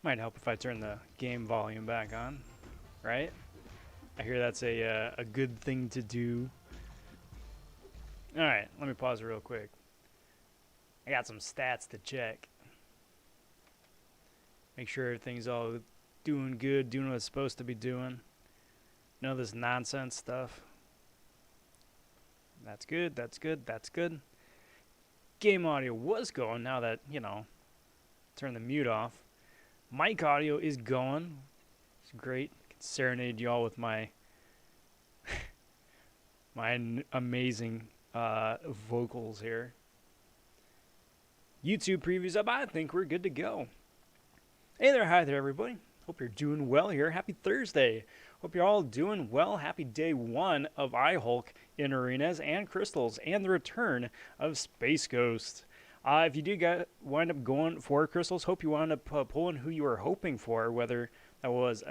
Might help if I turn the game volume back on, right? I hear that's a good thing to do. All right, let me pause real quick. I got some stats to check. Make sure everything's all doing good, doing what it's supposed to be doing. None of this nonsense stuff. That's good, that's good, that's good. Game audio was going now that, turn the mute off. Mic audio is going. It's great. I can serenade y'all with my amazing vocals here. YouTube previews up. I think we're good to go. Hey there, hi there, everybody. Hope you're doing well here. Happy Thursday. Hope you're all doing well. Happy day one of iHulk in arenas and crystals and the return of Space Ghost. If you do wind up going for crystals, hope you wound up pulling who you were hoping for, whether that was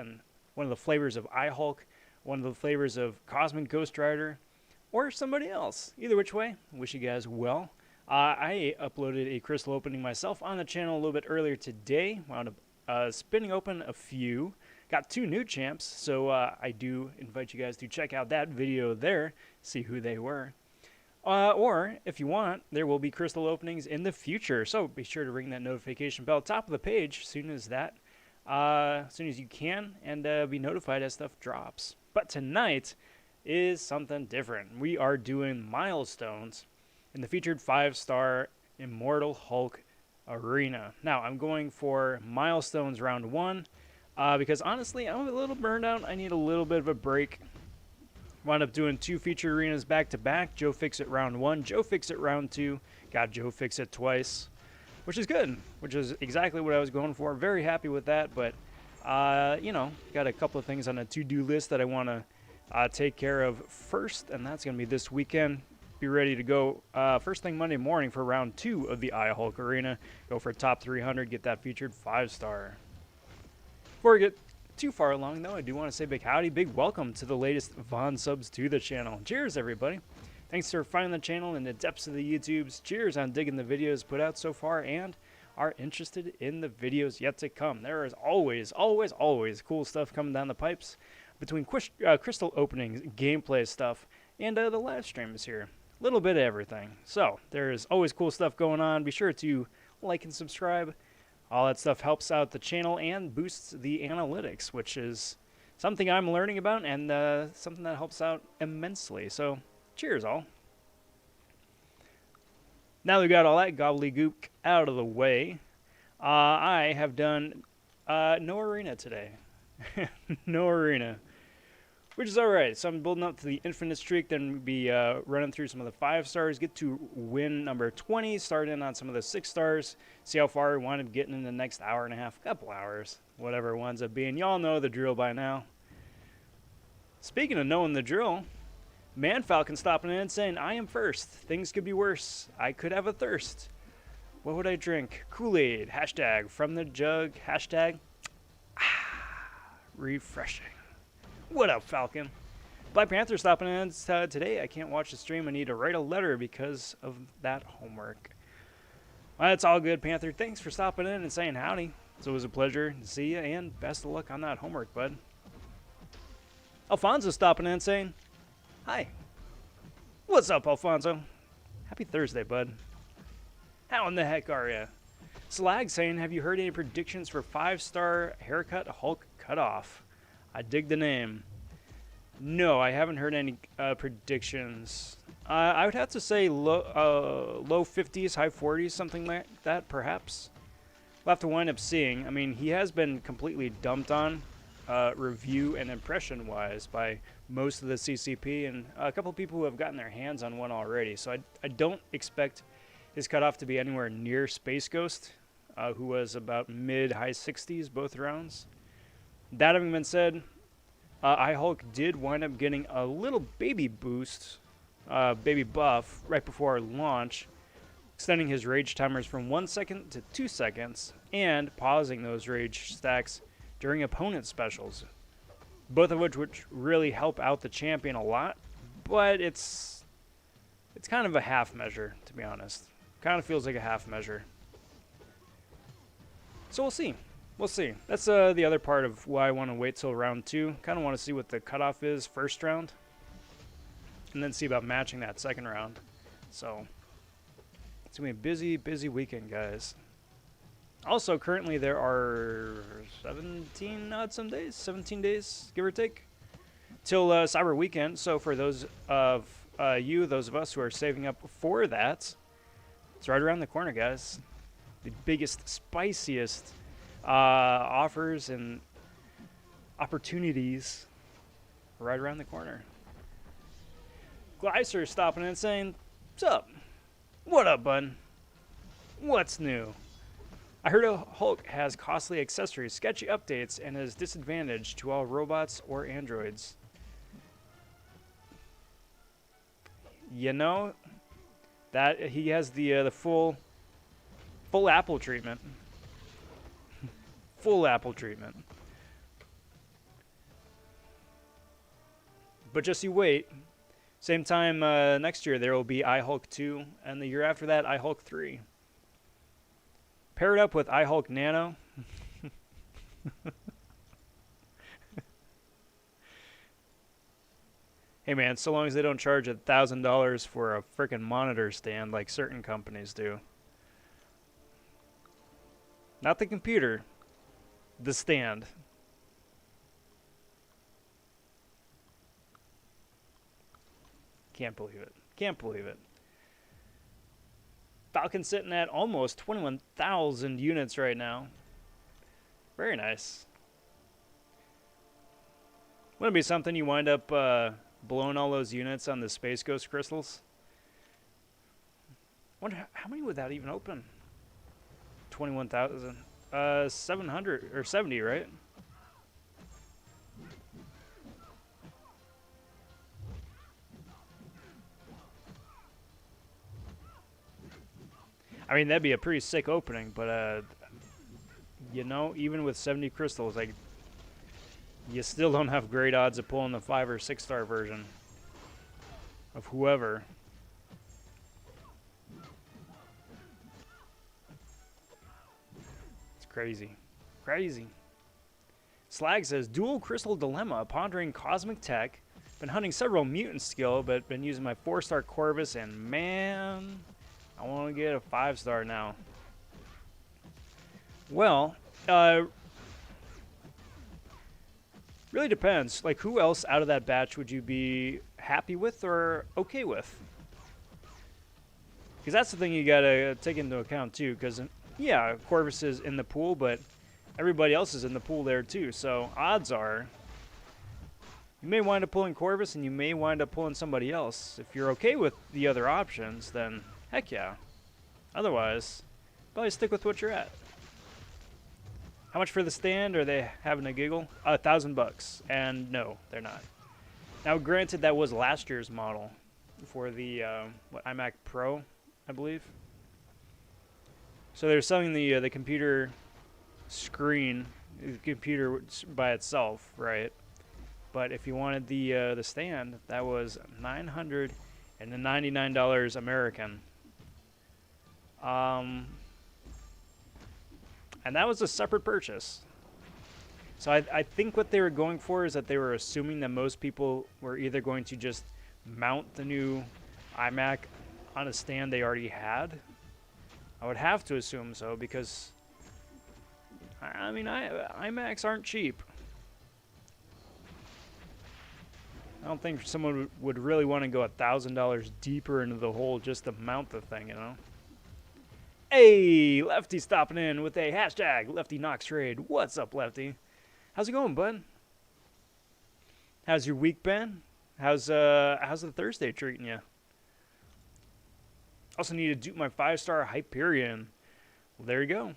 one of the flavors of iHulk, one of the flavors of Cosmic Ghost Rider, or somebody else. Either which way, wish you guys well. I uploaded a crystal opening myself on the channel a little bit earlier today. Wound up spinning open a few. Got 2 new champs, so I do invite you guys to check out that video there, see who they were. Or, if you want, there will be crystal openings in the future, so be sure to ring that notification bell top of the page as soon as you can, and be notified as stuff drops. But tonight is something different. We are doing Milestones in the featured 5-star Immortal Hulk arena. Now, I'm going for Milestones round 1 because honestly, I'm a little burned out. I need a little bit of a break. Wound up doing 2 featured arenas back to back. Joe Fixit round 1, Joe Fixit round 2. Got Joe Fixit twice, which is good, which is exactly what I was going for. Very happy with that, but got a couple of things on a to-do list that I want to take care of first, and that's going to be this weekend. Be ready to go first thing Monday morning for round 2 of the iHulk Arena. Go for top 300, get that featured 5-star. Before we get too far along, though, I do want to say big howdy, big welcome to the latest Von subs to the channel. Cheers, everybody. Thanks for finding the channel in the depths of the YouTubes. Cheers on digging the videos put out so far and are interested in the videos yet to come. There is always cool stuff coming down the pipes between crystal openings, gameplay stuff, and the live streams here. Little bit of everything. So there's always cool stuff going on. Be sure to like and subscribe. All that stuff helps out the channel and boosts the analytics, which is something I'm learning about and something that helps out immensely. So cheers all. Now that we got all that gobbledygook out of the way, I have done no arena today. No arena. Which is alright. So I'm building up to the infinite streak, then be running through some of the 5-stars, get to win number 20, start in on some of the 6-stars, see how far we wind up getting in the next hour and a half, couple hours, whatever it winds up being. Y'all know the drill by now. Speaking of knowing the drill, Man Falcon stopping in and saying, I am first. Things could be worse. I could have a thirst. What would I drink? Kool-Aid. Hashtag from the jug. Hashtag refreshing. What up, Falcon? Black Panther stopping in today. I can't watch the stream. I need to write a letter because of that homework. Well, that's all good, Panther. Thanks for stopping in and saying howdy. It's always a pleasure to see you, and best of luck on that homework, bud. Alfonso stopping in and saying hi. What's up, Alfonso? Happy Thursday, bud. How in the heck are ya? Slag saying, have you heard any predictions for 5-star haircut Hulk cutoff? I dig the name. No, I haven't heard any predictions. I would have to say low 50s, high 40s, something like that, perhaps. We'll have to wind up seeing. I mean, he has been completely dumped on review and impression-wise by most of the CCP and a couple people who have gotten their hands on one already. So I don't expect his cutoff to be anywhere near Space Ghost, who was about mid-high 60s both rounds. That having been said, iHulk did wind up getting a little baby boost, baby buff, right before launch, extending his rage timers from 1 second to 2 seconds, and pausing those rage stacks during opponent specials. Both of which really help out the champion a lot, but it's kind of a half measure, to be honest. Kind of feels like a half measure. So we'll see. We'll see. That's the other part of why I want to wait till round 2. Kind of want to see what the cutoff is first round, and then see about matching that second round. So it's going to be a busy, busy weekend, guys. Also, currently there are 17 days, give or take, till Cyber Weekend. So for those of those of us who are saving up for that, it's right around the corner, guys. The biggest, spiciest offers and opportunities right around the corner. Glycer stopping in and saying, "What's up? What up, bud? What's new? I heard a Hulk has costly accessories, sketchy updates, and is disadvantaged to all robots or androids." You know, that he has the full Apple treatment. Full Apple treatment. But just you wait. Same time next year there will be iHulk 2, and the year after that iHulk 3. Pair it up with iHulk Nano. Hey man, so long as they don't charge $1,000 for a frickin' monitor stand like certain companies do. Not the computer, the stand. Can't believe it. Can't believe it. Falcon sitting at almost 21,000 units right now. Very nice. Wouldn't it be something you wind up blowing all those units on the Space Ghost crystals? Wonder how many would that even open? 21,000. 700 or 70, right? I mean, that'd be a pretty sick opening, but you know, even with 70 crystals, like, you still don't have great odds of pulling the 5 or 6 star version of whoever. It's crazy. Crazy. Slag says, dual crystal dilemma, pondering cosmic tech, been hunting several mutant skill, but been using my 4-star Corvus, and man, I want to get a 5-star now. Well, really depends. Like, who else out of that batch would you be happy with or okay with? Because that's the thing you got to take into account, too. Because, yeah, Corvus is in the pool, but everybody else is in the pool there, too. So, odds are, you may wind up pulling Corvus, and you may wind up pulling somebody else. If you're okay with the other options, then heck yeah. Otherwise, probably stick with what you're at. How much for the stand? Are they having a giggle? $1,000. And no, they're not. Now, granted, that was last year's model for the iMac Pro, I believe. So they're selling the computer screen, the computer by itself, right? But if you wanted the stand, that was $999 American. And that was a separate purchase. So I think what they were going for is that they were assuming that most people were either going to just mount the new iMac on a stand they already had. I would have to assume so, because I mean, iMacs aren't cheap. I don't think someone would really want to go $1,000 deeper into the hole just to mount the thing, you know? Hey, Lefty stopping in with a hashtag Lefty Knox Trade. What's up, Lefty? How's it going, bud? How's your week been? How's the Thursday treating you? Also need to dupe my 5-star Hyperion. Well, there you go.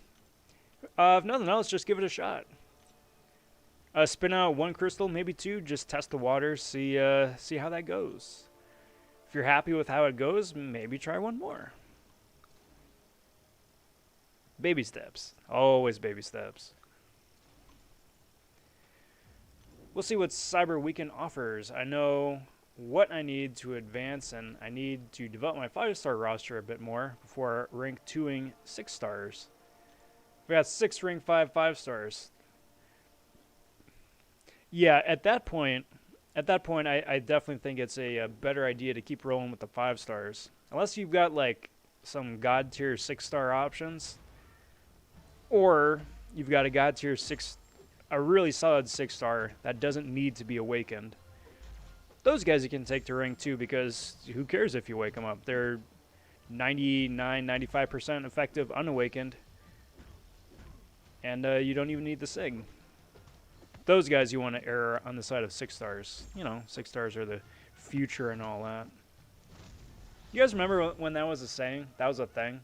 If nothing else, just give it a shot. Spin out 1 crystal, maybe 2. Just test the waters, see how that goes. If you're happy with how it goes, maybe try 1 more. Baby steps. Always baby steps. We'll see what Cyber Weekend offers. I know what I need to advance, and I need to develop my 5-star roster a bit more before rank 2ing 6 stars. We got 6 ring 5 stars. Yeah, at that point, I definitely think it's a better idea to keep rolling with the 5 stars. Unless you've got like some god tier 6-star options, or you've got a god tier 6, a really solid 6-star that doesn't need to be awakened. Those guys you can take to ring 2 because who cares if you wake them up? They're 99, 95% effective unawakened, and you don't even need the sig. Those guys you want to err on the side of 6 stars. You know, 6 stars are the future and all that. You guys remember when that was a saying? That was a thing?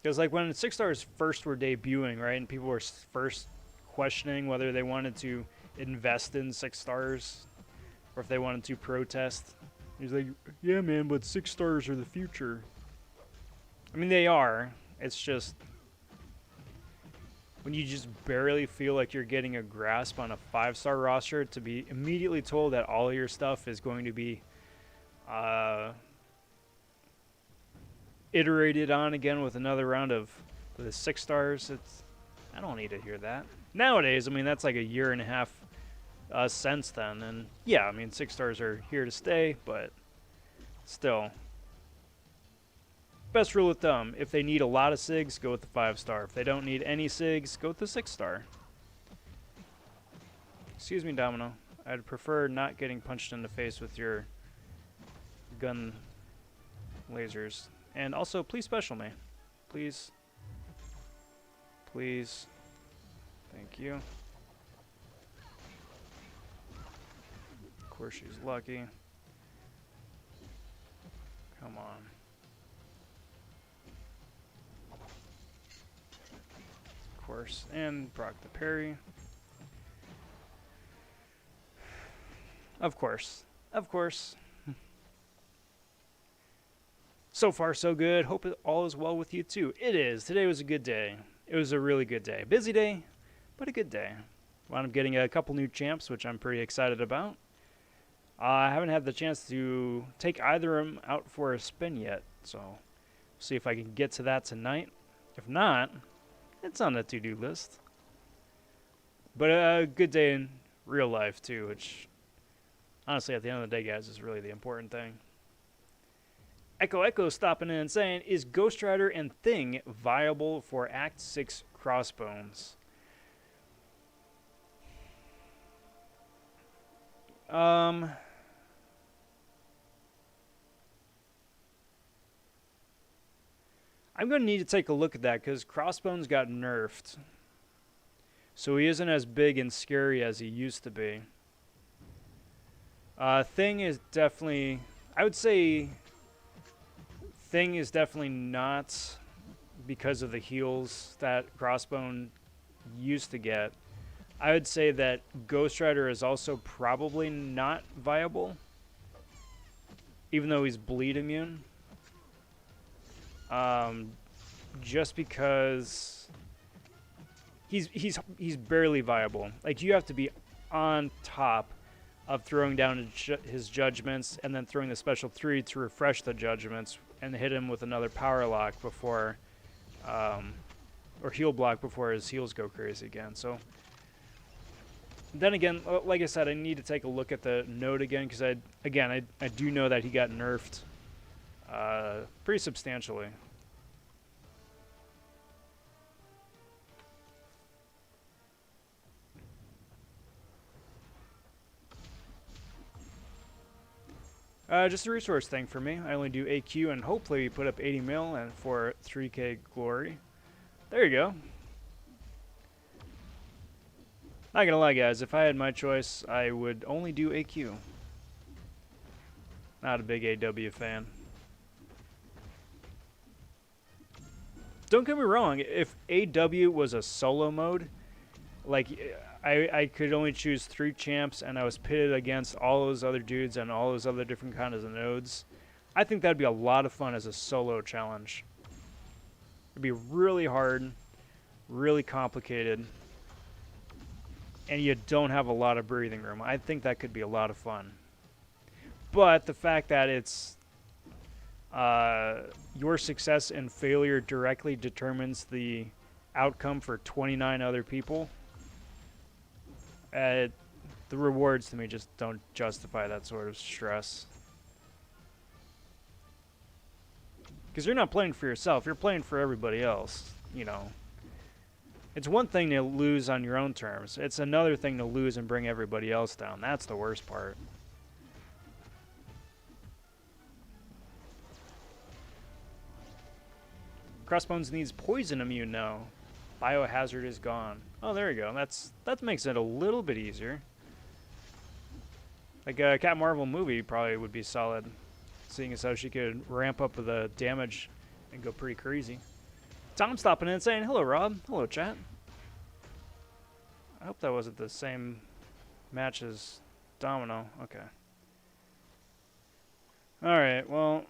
Because like when 6 stars first were debuting, right, and people were first questioning whether they wanted to invest in 6 stars or if they wanted to protest. He's like, yeah, man, but 6 stars are the future. I mean, they are. It's just when you just barely feel like you're getting a grasp on a 5-star roster, to be immediately told that all of your stuff is going to be iterated on again with another round of the 6 stars. I don't need to hear that. Nowadays, I mean, that's like a year and a half since then. And yeah, I mean, 6 stars are here to stay, but still. Best rule of thumb, if they need a lot of SIGs, go with the 5-star. If they don't need any SIGs, go with the 6-star. Excuse me, Domino. I'd prefer not getting punched in the face with your gun lasers. And also, please special me. Please. Please. Thank you. Of course she's lucky. Come on. Of course. And proc the parry. Of course. Of course. So far, so good. Hope all is well with you, too. It is. Today was a good day. It was a really good day. Busy day, but a good day. Wound up getting a couple new champs, which I'm pretty excited about. I haven't had the chance to take either of them out for a spin yet, so we'll see if I can get to that tonight. If not, it's on the to-do list. But a good day in real life, too, which, honestly, at the end of the day, guys, is really the important thing. Echo stopping in and saying, is Ghost Rider and Thing viable for Act 6 Crossbones? I'm going to need to take a look at that because Crossbones got nerfed. So he isn't as big and scary as he used to be. Thing is definitely, I would say Thing is definitely not because of the heals that Crossbone used to get. I would say that Ghost Rider is also probably not viable, even though he's bleed immune. Just because he's barely viable. Like, you have to be on top of throwing down his judgments and then throwing the special 3 to refresh the judgments and hit him with another power lock before, or heal block before his heals go crazy again. So then again, like I said, I need to take a look at the note again because I do know that he got nerfed pretty substantially. Just a resource thing for me. I only do AQ and hopefully put up 80 mil and for 3k glory. There you go. Not gonna lie, guys, if I had my choice, I would only do AQ. Not a big AW fan. Don't get me wrong, if AW was a solo mode, like, I could only choose 3 champs and I was pitted against all those other dudes and all those other different kinds of nodes, I think that'd be a lot of fun as a solo challenge. It'd be really hard, really complicated, and you don't have a lot of breathing room. I think that could be a lot of fun. But the fact that it's Your success and failure directly determines the outcome for 29 other people. The rewards to me just don't justify that sort of stress. Because you're not playing for yourself, you're playing for everybody else, you know. It's one thing to lose on your own terms. It's another thing to lose and bring everybody else down. That's the worst part. Crossbones needs poison immune now. Biohazard is gone. Oh, there you go. That makes it a little bit easier. Like a Captain Marvel movie probably would be solid, seeing as how she could ramp up the damage and go pretty crazy. Tom stopping in and saying, hello, Rob. Hello, chat. I hope that wasn't the same match as Domino. Okay. Alright, well.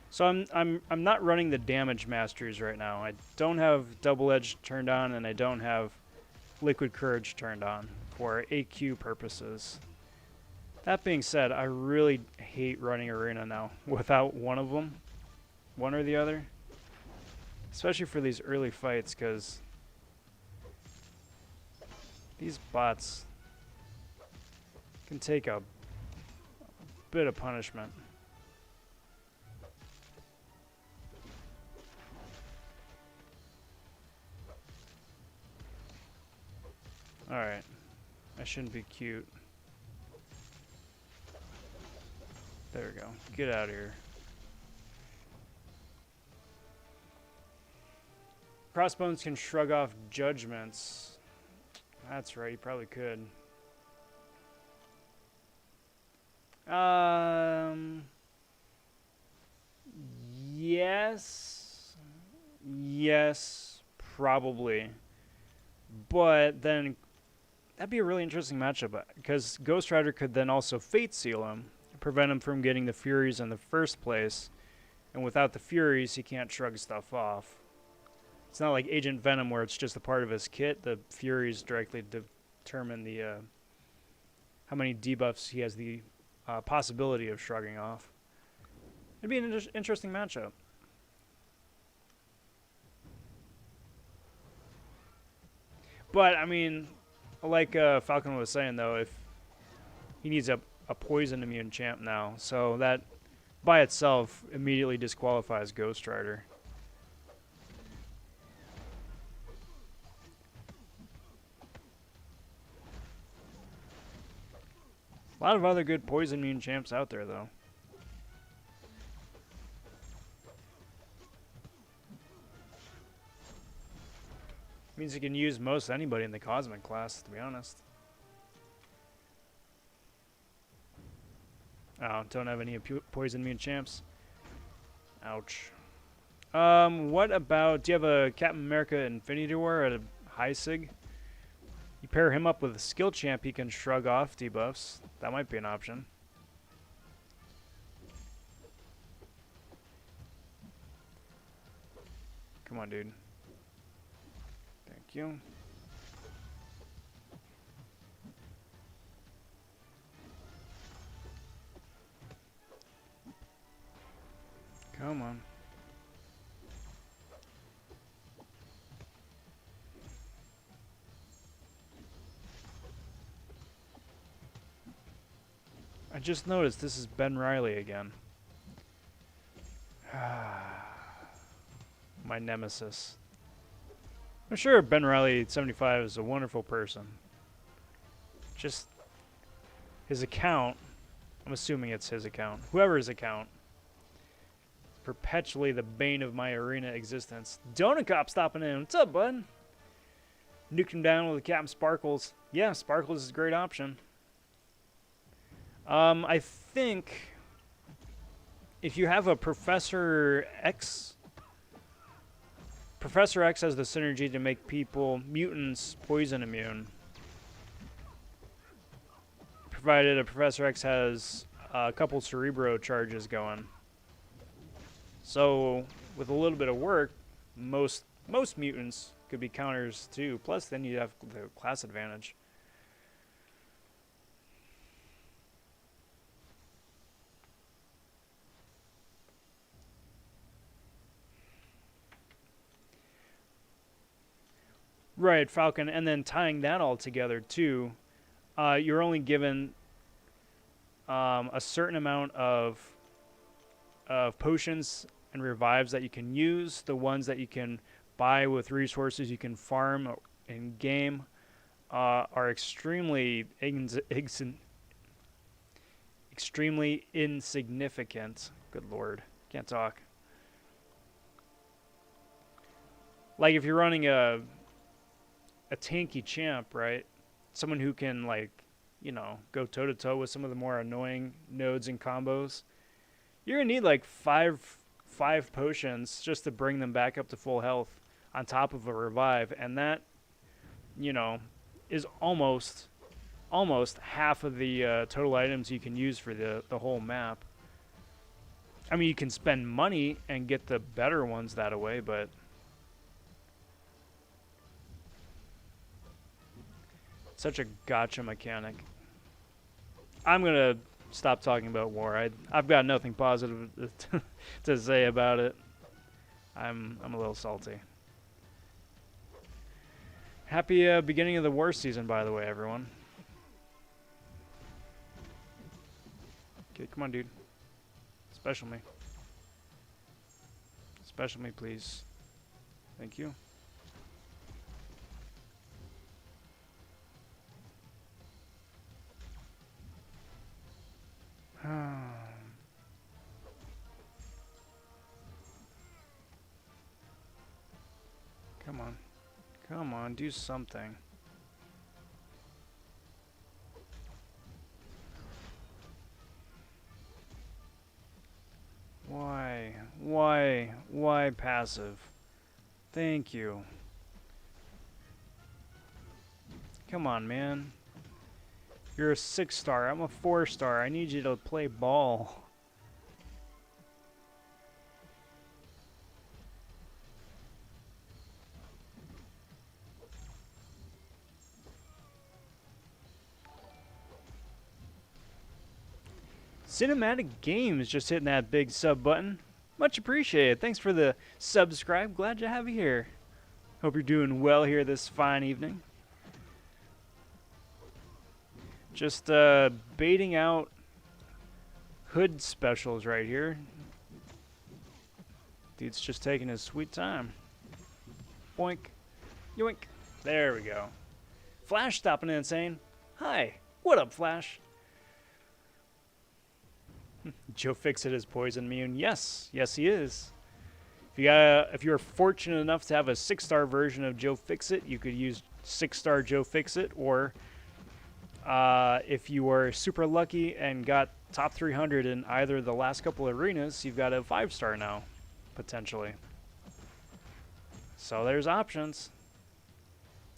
So I'm not running the damage masters right now. I don't have double edge turned on, and I don't have liquid courage turned on for AQ purposes. That being said, I really hate running arena now without one of them, one or the other, especially for these early fights, because these bots can take a bit of punishment. Alright, I shouldn't be cute. There we go. Get out of here. Crossbones can shrug off judgments. That's right, you probably could. Yes. Yes, probably. But then that'd be a really interesting matchup, because Ghost Rider could then also Fate Seal him, prevent him from getting the Furies in the first place, and without the Furies, he can't shrug stuff off. It's not like Agent Venom where it's just a part of his kit. The Furies directly determine the how many debuffs he has the possibility of shrugging off. It'd be an interesting matchup. But, I mean, like Falcon was saying, though, if he needs a poison immune champ now, so that by itself immediately disqualifies Ghost Rider. A lot of other good poison immune champs out there, though. Means you can use most anybody in the Cosmic class, to be honest. Oh, don't have any poison immune champs. Ouch. What about, do you have a Captain America Infinity War at a high sig? You pair him up with a skill champ, he can shrug off debuffs. That might be an option. Come on, dude. Thank you. Come on. I just noticed this is Ben Reilly again. My nemesis. I'm sure Ben Reilly 75 is a wonderful person. Just his account, I'm assuming it's his account, whoever's account, perpetually the bane of my arena existence. Donut Cop stopping in. What's up, bud? Nuked him down with Captain Sparkles. Yeah, Sparkles is a great option. I think if you have a Professor X, Professor X has the synergy to make mutants, poison immune. Provided a Professor X has a couple Cerebro charges going. So, with a little bit of work, most mutants could be counters too. Plus, then you have the class advantage. Right, Falcon, and then tying that all together too, you're only given a certain amount of potions and revives that you can use. The ones that you can buy with resources you can farm in game are extremely insignificant. Good lord, can't talk. Like if you're running a tanky champ, right? Someone who can like, you know, go toe to toe with some of the more annoying nodes and combos. You're gonna need like five potions just to bring them back up to full health on top of a revive, and that, you know, is almost half of the total items you can use for the whole map. I mean, you can spend money and get the better ones that way, but such a gotcha mechanic. I'm gonna stop talking about war. I've got nothing positive to say about it. I'm a little salty. Happy beginning of the war season, by the way, everyone. Okay, come on, dude. Special me. Special me, please. Thank you. Come on. Come on, do something. Why? Why? Why passive? Thank you. Come on, man. You're a 6-star. I'm a 4-star. I need you to play ball. Cinematic Games just hitting that big sub button. Much appreciated. Thanks for the subscribe. Glad to have you here. Hope you're doing well here this fine evening. Just baiting out hood specials right here. Dude's just taking his sweet time. Boink. Yoink. There we go. Flash stopping in and saying, "Hi. What up, Flash?" Joe Fixit is poison immune. Yes, yes he is. If you're fortunate enough to have a 6-star version of Joe Fixit, you could use 6-star Joe Fixit, or if you were super lucky and got top 300 in either of the last couple arenas, you've got a 5-star now, potentially. So there's options.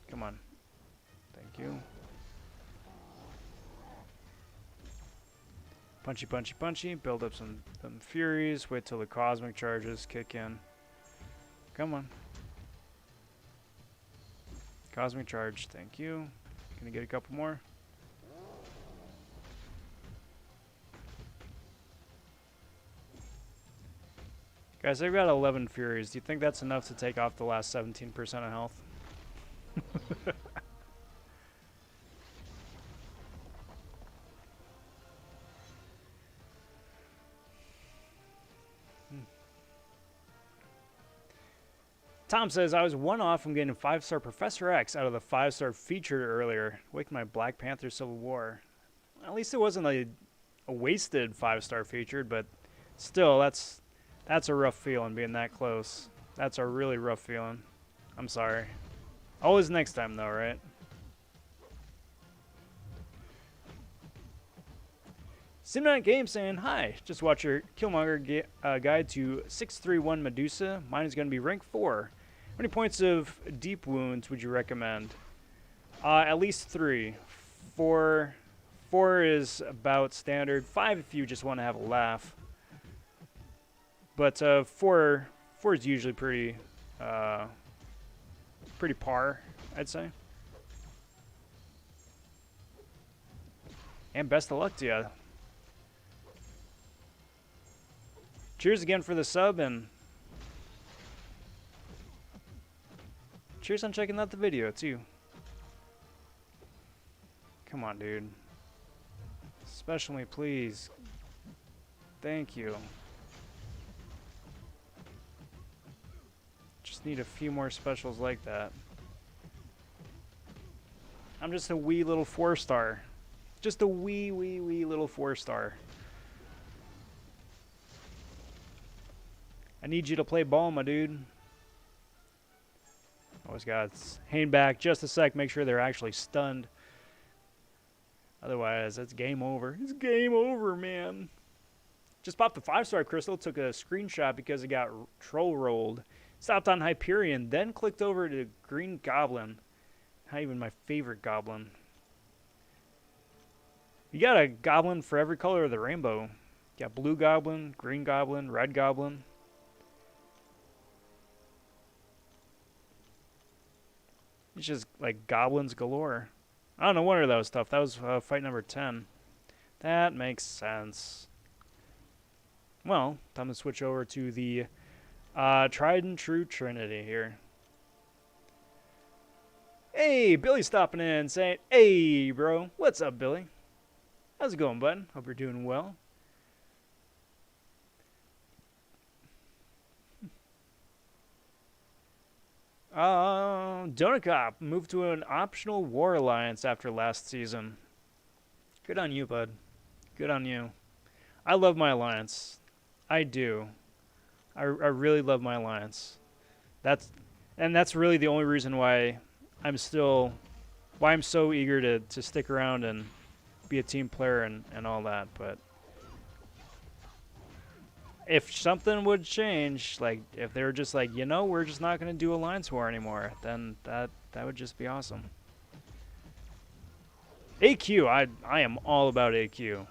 Come on. Thank you. Punchy, punchy, punchy. Build up some furies. Wait till the cosmic charges kick in. Come on. Cosmic charge. Thank you. Gonna get a couple more. Guys, I've got 11 furies. Do you think that's enough to take off the last 17% of health? Tom says, I was one off from getting 5-star Professor X out of the 5-star featured earlier. Waked my Black Panther Civil War. At least it wasn't a wasted 5-star featured, but still, that's a rough feeling being that close. That's a really rough feeling. I'm sorry. Always next time, though, right? Cinematic Game saying, hi, just watch your Killmonger guide to 631 Medusa. Mine is going to be rank 4. How many points of deep wounds would you recommend? At least 3. 4 is about standard. 5 if you just want to have a laugh. But 4 is usually pretty par, I'd say. And best of luck to you. Cheers again for the sub, and Cheers on checking out the video, too. Come on, dude. Special me, please. Thank you. Just need a few more specials like that. I'm just a wee little 4-star. Just a wee little 4-star. I need you to play ball, my dude. Always got hang back just a sec, make sure they're actually stunned. Otherwise, it's game over. It's game over, man. Just popped the 5-star crystal, took a screenshot because it got troll rolled. Stopped on Hyperion, then clicked over to Green Goblin. Not even my favorite goblin. You got a goblin for every color of the rainbow. You got blue goblin, green goblin, red goblin. It's just like goblins galore. I don't know what are those stuff. That was fight number 10. That makes sense. Well, time to switch over to the tried and true Trinity here. Hey, Billy stopping in saying, hey, bro. What's up, Billy? How's it going, bud? Hope you're doing well. Donut Cop moved to an optional war alliance after last season. Good on you, bud. Good on you. I love my alliance. I do. I really love my alliance. That's really the only reason why I'm so eager to stick around and be a team player and all that. But if something would change, like if they were just like, you know, we're just not going to do Alliance War anymore, then that would just be awesome. AQ, I am all about AQ.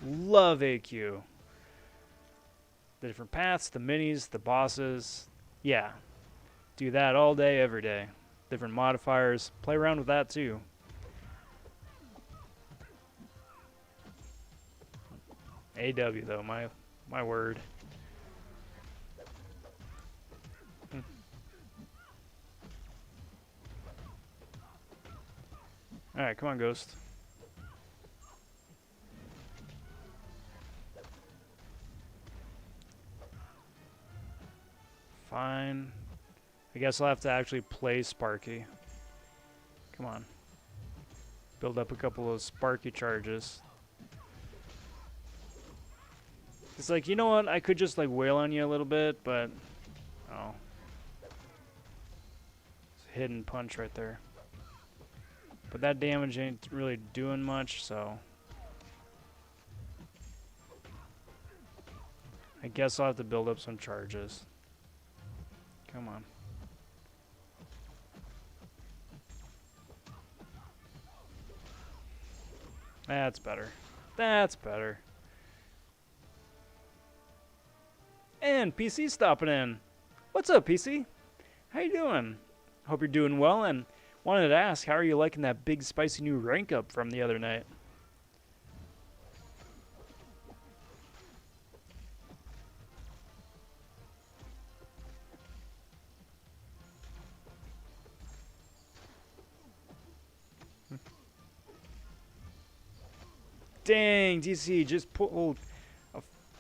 Love AQ. The different paths, the minis, the bosses. Yeah. Do that all day, every day. Different modifiers. Play around with that too. AW though, my word. Alright, come on, Ghost. Fine. I guess I'll have to actually play Sparky. Come on. Build up a couple of Sparky charges. It's like, you know what? I could just like wail on you a little bit, but oh. It's a hidden punch right there. But that damage ain't really doing much, so I guess I'll have to build up some charges. Come on. That's better. That's better. And PC stopping in. What's up, PC? How you doing? Hope you're doing well, and wanted to ask, how are you liking that big spicy new rank up from the other night? Dang, DC just pulled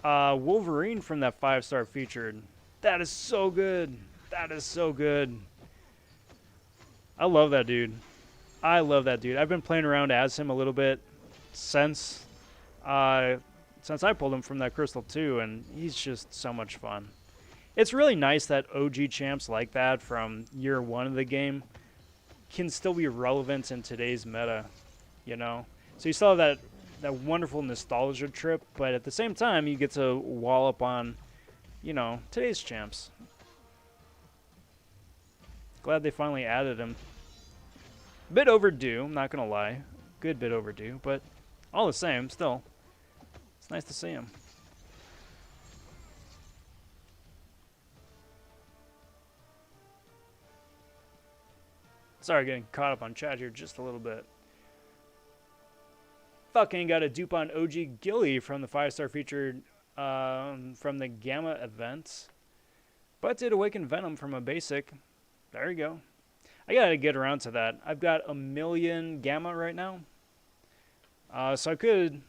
Wolverine from that 5-star featured. That is so good. That is so good. I love that dude. I love that dude. I've been playing around as him a little bit since I pulled him from that Crystal 2, and he's just so much fun. It's really nice that OG champs like that from year 1 of the game can still be relevant in today's meta, you know? So you still have that wonderful nostalgia trip, but at the same time, you get to wall up on, you know, today's champs. Glad they finally added him. Bit overdue, I'm not gonna lie. Good bit overdue, but all the same, still, it's nice to see him. Sorry, getting caught up on chat here just a little bit. Fucking got a dupe on OG Gilly from the 5-star featured from the Gamma event. But did awaken Venom from a basic. There you go. I gotta get around to that. I've got 1,000,000 gamma right now. So I could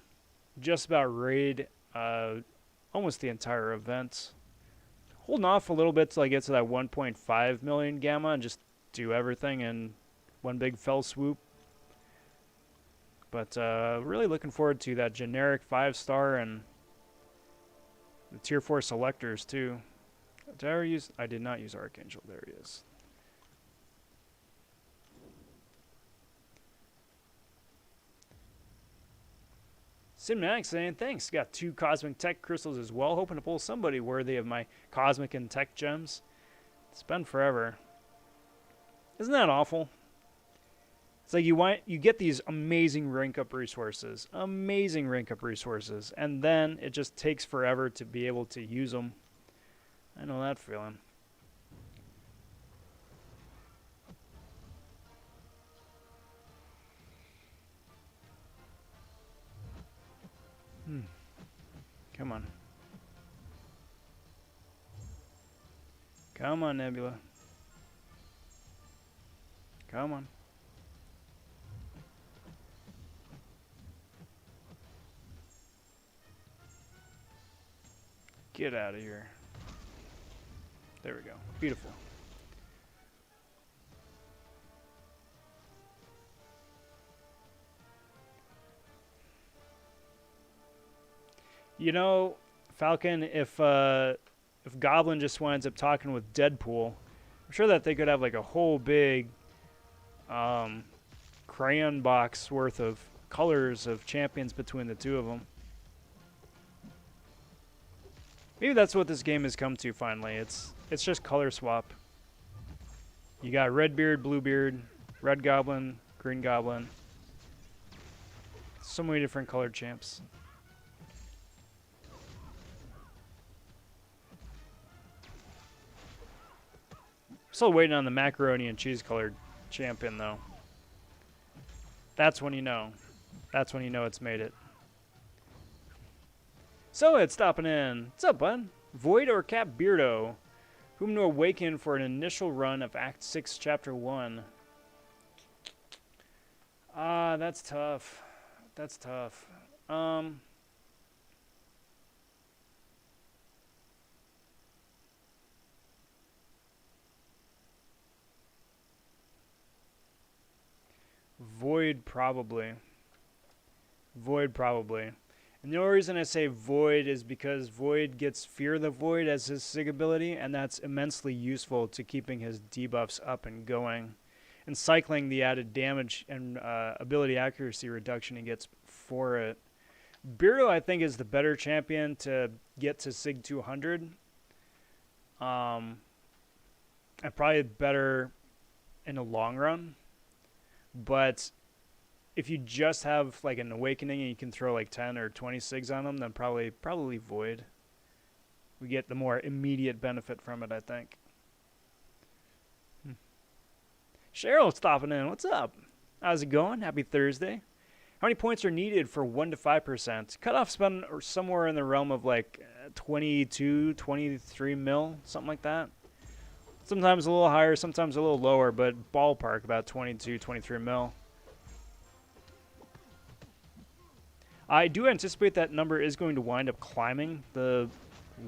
just about raid almost the entire event. Holding off a little bit till I get to that 1.5 million gamma and just do everything in one big fell swoop. But really looking forward to that generic 5-star and the tier 4 selectors too. Did I ever use? I did not use Archangel. There he is. Cinematic saying thanks. Got 2 Cosmic Tech crystals as well. Hoping to pull somebody worthy of my Cosmic and Tech gems. It's been forever. Isn't that awful? It's like you get these amazing rank up resources, and then it just takes forever to be able to use them. I know that feeling. Come on. Come on, Nebula. Come on. Get out of here. There we go. Beautiful. You know, Falcon, if Goblin just winds up talking with Deadpool, I'm sure that they could have like a whole big crayon box worth of colors of champions between the two of them. Maybe that's what this game has come to finally. It's just color swap. You got Redbeard, Bluebeard, Red Goblin, Green Goblin. So many different colored champs. Still waiting on the macaroni and cheese colored champion though. That's when you know. That's when you know it's made it. So it's stopping in. What's up, bud? Void or Cap Beardo? Whom to awaken for an initial run of Act 6, Chapter 1. That's tough. That's tough. Void probably. Void probably. And the only reason I say Void is because Void gets Fear the Void as his SIG ability, and that's immensely useful to keeping his debuffs up and going, and cycling the added damage and ability accuracy reduction he gets for it. Beardo, I think, is the better champion to get to SIG 200. And probably better in the long run. But if you just have like an awakening and you can throw like 10 or 20 SIGs on them, then probably Void. We get the more immediate benefit from it, I think. Cheryl stopping in. What's up? How's it going? Happy Thursday. How many points are needed for 1 to 5%? Cutoff's been somewhere in the realm of like 22, 23 mil, something like that. Sometimes a little higher, sometimes a little lower, but ballpark about 22, 23 mil. I do anticipate that number is going to wind up climbing the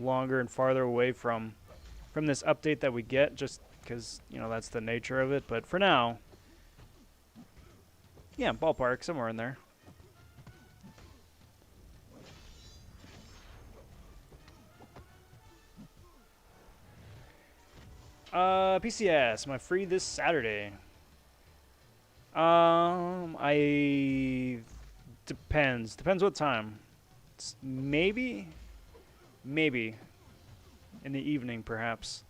longer and farther away from this update that we get, just because, you know, that's the nature of it. But for now, yeah, ballpark, somewhere in there. PCS, am I free this Saturday? Depends what time. It's maybe in the evening, perhaps.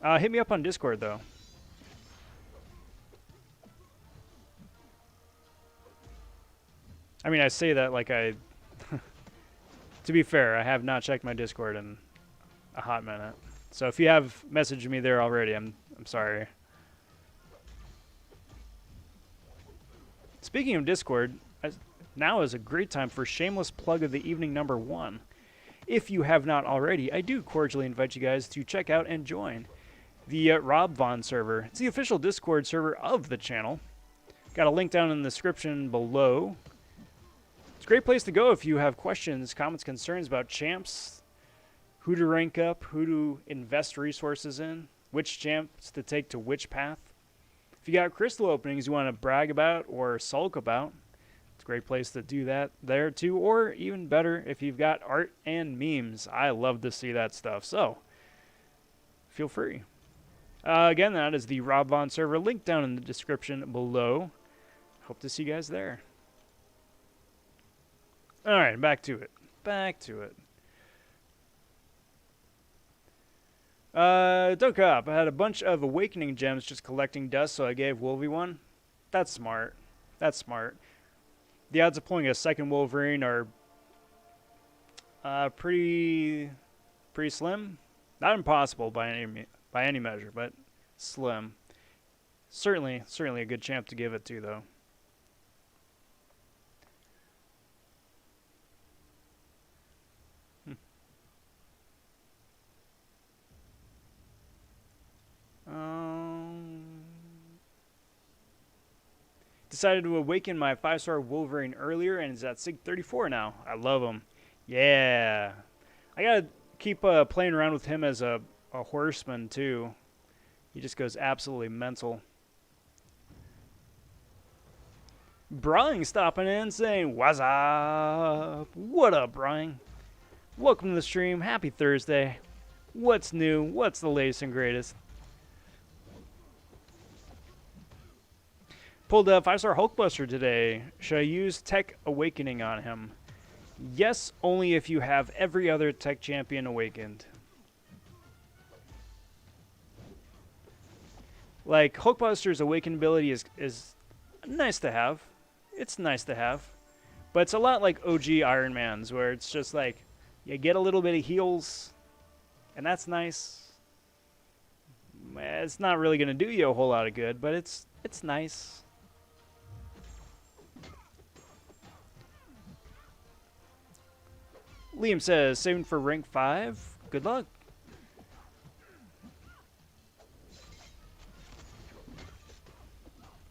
Hit me up on Discord, though. I mean, I say that like I... To be fair, I have not checked my Discord in a hot minute. So if you have messaged me there already, I'm sorry. Speaking of Discord, now is a great time for shameless plug of the evening number 1. If you have not already, I do cordially invite you guys to check out and join. the Rob Vaughn server. It's the official Discord server of the channel. Got a link down in the description below. It's a great place to go if you have questions, comments, concerns about champs, who to rank up, who to invest resources in, which champs to take to which path. If you got crystal openings you want to brag about or sulk about, it's a great place to do that there too. Or even better, if you've got art and memes. I love to see that stuff, so feel free. Again, that is the Rob Vaughn server. Link down in the description below. Hope to see you guys there. Alright, back to it. Doke up. I had a bunch of awakening gems just collecting dust, so I gave Wolvie one. That's smart. The odds of pulling a second Wolverine are pretty slim. Not impossible by any measure, but slim. Certainly a good champ to give it to, though. Decided to awaken my 5-star Wolverine earlier, and is at Sig 34 now. I love him. Yeah. I gotta keep playing around with him as a horseman, too. He just goes absolutely mental. Brian stopping in saying, "What's up?" What up, Brian? Welcome to the stream. Happy Thursday. What's new? What's the latest and greatest? Pulled a 5-star Hulkbuster today. Should I use Tech Awakening on him? Yes, only if you have every other Tech Champion awakened. Like, Hulkbuster's Awaken ability is nice to have. It's nice to have. But it's a lot like OG Iron Man's, where it's just like, you get a little bit of heals, and that's nice. It's not really going to do you a whole lot of good, but it's nice. Liam says, saving for rank 5. Good luck.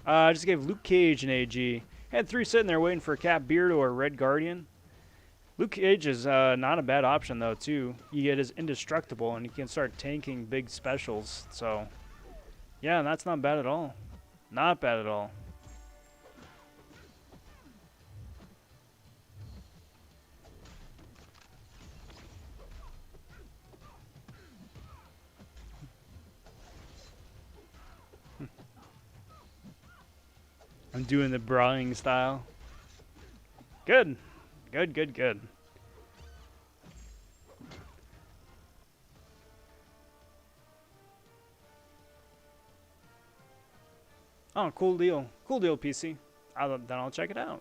I just gave Luke Cage an AG. Had 3 sitting there waiting for a Cap Beard or a Red Guardian. Luke Cage is not a bad option, though, too. You get his Indestructible, and you can start tanking big specials. So, yeah, that's not bad at all. Not bad at all. I'm doing the brawling style. Good. Good. Oh, cool deal. Cool deal, PC. Then I'll check it out.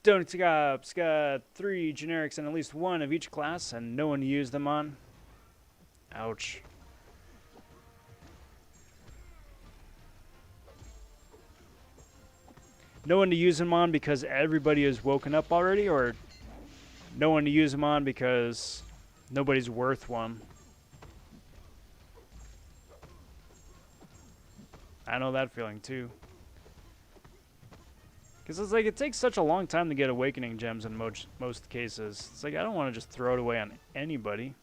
Donut's got 3 generics and at least 1 of each class, and no one to use them on. Ouch. No one to use them on because everybody is woken up already, or no one to use them on because nobody's worth one? I know that feeling too. Because it's like, it takes such a long time to get awakening gems in most cases. It's like, I don't want to just throw it away on anybody.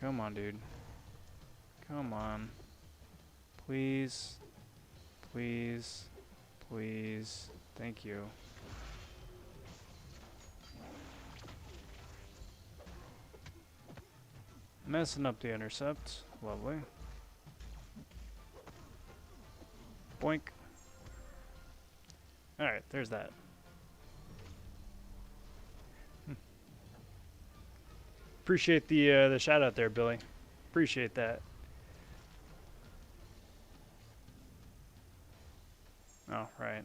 Come on, dude. Come on. Please. Please. Please. Thank you. Messing up the intercept. Lovely. Boink. Alright, there's that. Appreciate the shout out there, Billy. Appreciate that. Oh, right.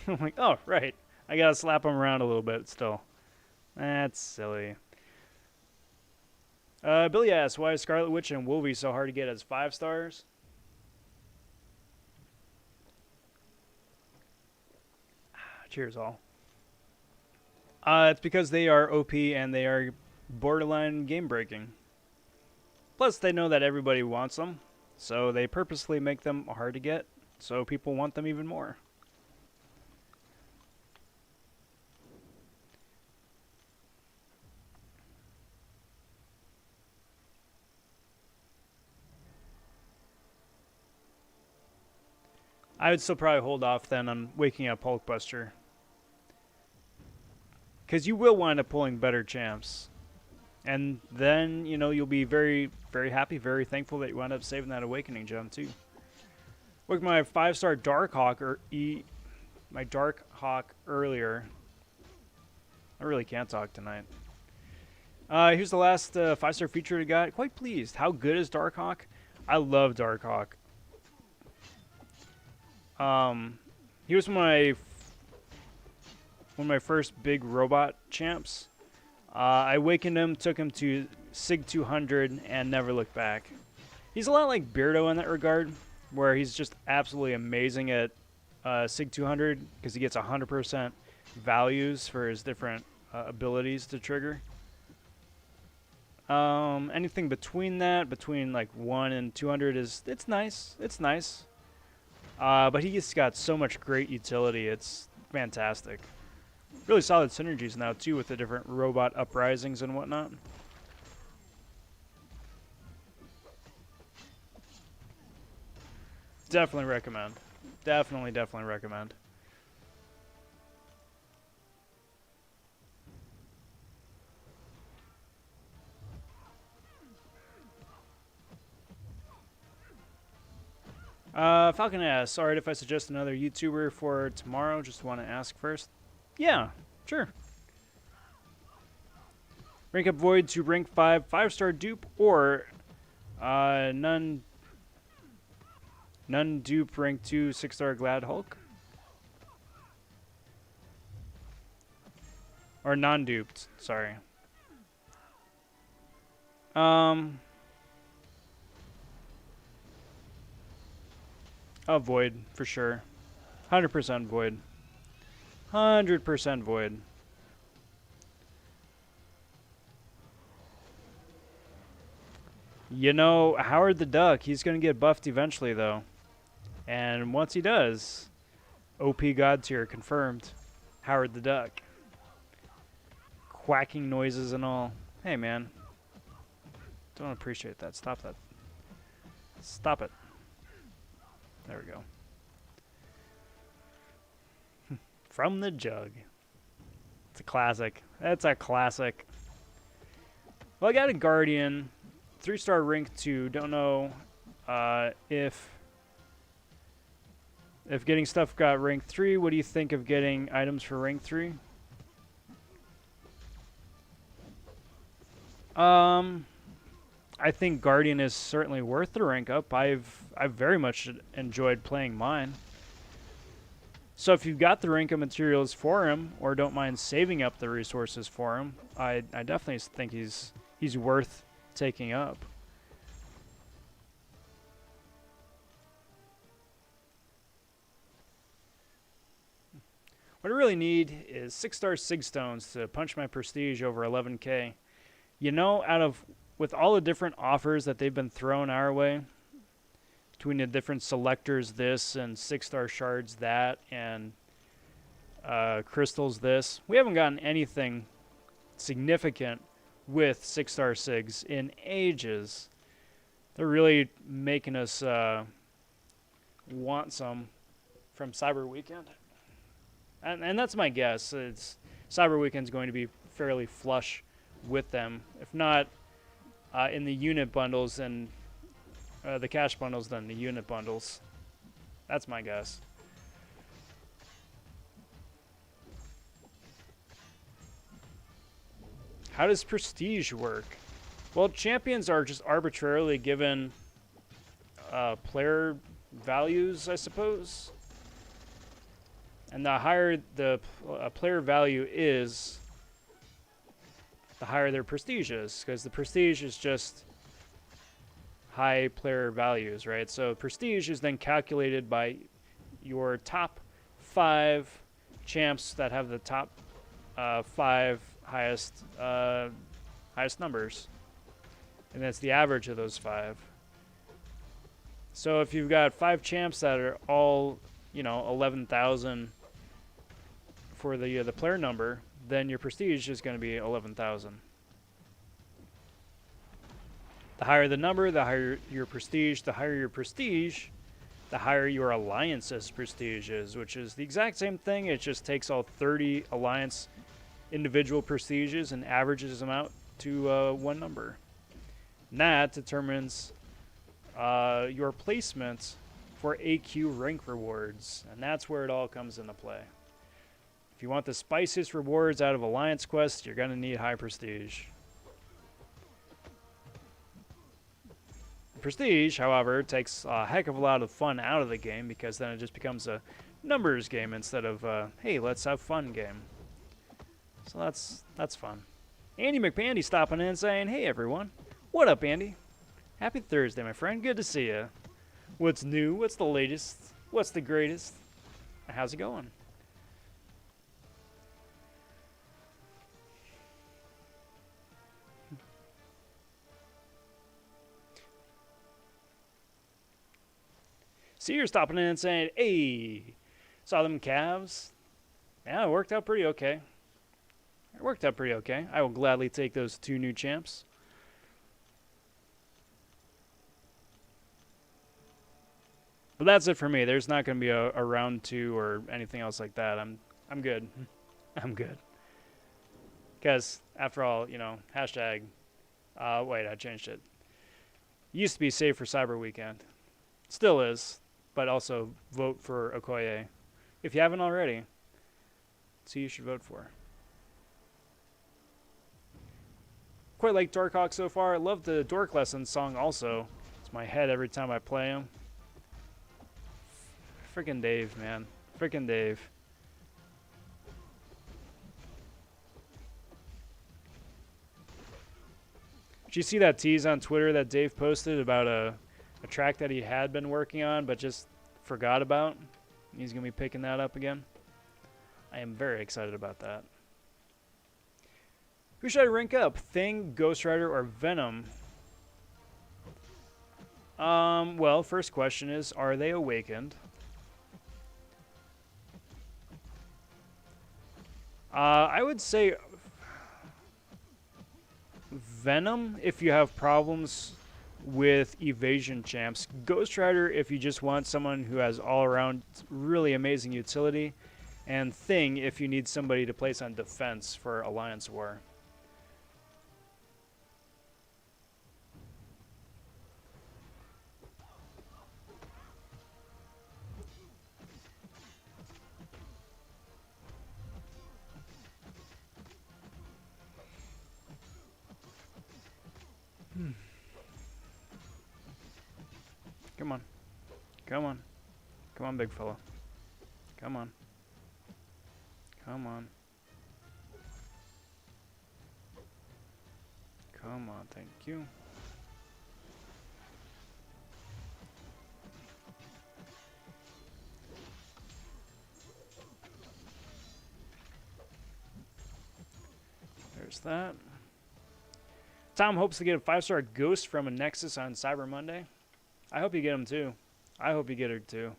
I'm like, oh, right. I gotta slap him around a little bit still. That's silly. Billy asks, why is Scarlet Witch and Wolvie so hard to get as 5 stars? Cheers, all. It's because they are OP and they are borderline game breaking. Plus, they know that everybody wants them, so they purposely make them hard to get, so people want them even more. I would still probably hold off then on waking up Hulkbuster. Because you will wind up pulling better champs. And then, you know, you'll be very, very happy, very thankful that you wound up saving that Awakening gem, too. With my 5-star Darkhawk, or my Darkhawk earlier. I really can't talk tonight. Here's the last 5-star feature we got. Quite pleased. How good is Darkhawk? I love Darkhawk. He was one of my first big robot champs. I awakened him, took him to Sig 200, and never looked back. He's a lot like Beardo in that regard, where he's just absolutely amazing at Sig 200 because he gets 100% values for his different abilities to trigger. Anything between that, between like 1 and 200, it's nice. It's nice. But he's got so much great utility. It's fantastic. Really solid synergies now, too, with the different robot uprisings and whatnot. Definitely recommend. Definitely recommend. Falcon asks, alright if I suggest another YouTuber for tomorrow, just want to ask first. Yeah, sure. Rank up Void to rank 5, 5-star dupe, or none dupe rank 2, 6-star Glad Hulk? Or non-duped, sorry. Void, for sure. 100% Void. 100% Void. You know, Howard the Duck, he's going to get buffed eventually, though. And once he does, OP God tier confirmed. Howard the Duck. Quacking noises and all. Hey, man. Don't appreciate that. Stop that. Stop it. There we go. From the Jug. It's a classic. That's a classic. Well, I got a Guardian. 3-star rank 2. Don't know if getting stuff got rank 3. What do you think of getting items for rank 3? I think Guardian is certainly worth the rank up. I've very much enjoyed playing mine. So if you've got the rank up materials for him, or don't mind saving up the resources for him, I definitely think he's worth taking up. What I really need is 6-star Sig Stones to punch my prestige over 11k. You know, with all the different offers that they've been thrown our way, between the different selectors this and 6-star shards that and crystals this, we haven't gotten anything significant with 6-star Sigs in ages. They're really making us want some from Cyber Weekend. And that's my guess. Cyber Weekend's going to be fairly flush with them. If not in the unit bundles and the cash bundles, then the unit bundles. That's my guess. How does prestige work? Well, champions are just arbitrarily given player values, I suppose. And the higher the player value is, the higher their prestige is, because the prestige is just high player values, right? So prestige is then calculated by your top 5 champs that have the top 5 highest numbers, and that's the average of those 5. So if you've got 5 champs that are all, 11,000 for the player number, then your prestige is going to be 11,000. The higher the number, the higher your prestige. The higher your prestige, the higher your alliance's prestige is, which is the exact same thing. It just takes all 30 alliance individual prestiges and averages them out to one number. And that determines your placement for AQ rank rewards, and that's where it all comes into play. If you want the spiciest rewards out of Alliance quests, you're going to need high prestige. Prestige, however, takes a heck of a lot of fun out of the game, because then it just becomes a numbers game instead of hey, let's have fun game. So that's fun. Andy McPandy stopping in saying, hey everyone, what up Andy? Happy Thursday, my friend, good to see you. What's new, what's the latest, what's the greatest? How's it going? See, you're stopping in and saying, hey, saw them Cavs. Yeah, it worked out pretty okay. I will gladly take those 2 new champs. But that's it for me. There's not going to be a round 2 or anything else like that. I'm good. I'm good. Because, after all, hashtag, wait, I changed it. Used to be Save for Cyber Weekend. Still is. But also vote for Okoye. If you haven't already, it's who you should vote for. Quite like Dorkhawk so far. I love the Dork Lessons song also. It's my head every time I play him. Frickin' Dave, man. Frickin' Dave. Did you see that tease on Twitter that Dave posted about a track that he had been working on but just forgot about? He's going to be picking that up again. I am very excited about that. Who should I rank up? Thing, Ghost Rider, or Venom? Well, first question is, are they awakened? I would say Venom if you have problems with evasion champs. Ghost Rider if you just want someone who has all-around really amazing utility. And Thing if you need somebody to place on defense for Alliance War. Come on. Come on. Come on, big fella. Come on. Come on. Come on, thank you. There's that. Tom hopes to get a 5-star ghost from a Nexus on Cyber Monday. I hope you get him too. I hope you get her too.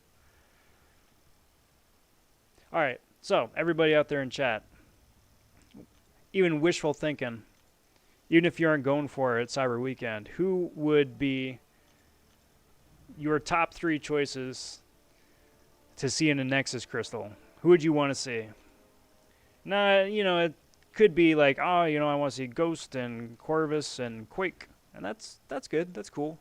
Alright, so everybody out there in chat, even wishful thinking, even if you aren't going for it at Cyber Weekend, who would be your top 3 choices to see in a Nexus crystal? Who would you want to see? Nah, it could be like, oh, I want to see Ghost and Corvus and Quake, and that's good, that's cool.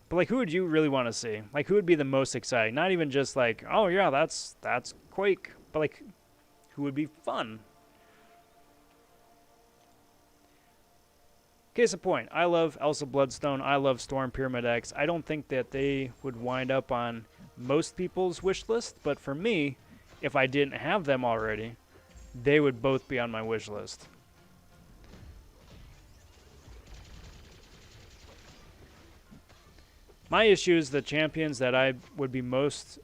But like, who would you really want to see? Like, who would be the most exciting? Not even just like, oh yeah, that's Quake, but like, who would be fun? Case in point, I love Elsa Bloodstone. I love Storm Pyramid X. I don't think that they would wind up on most people's wish list, but for me, if I didn't have them already, they would both be on my wish list. My issue is the champions that I would be most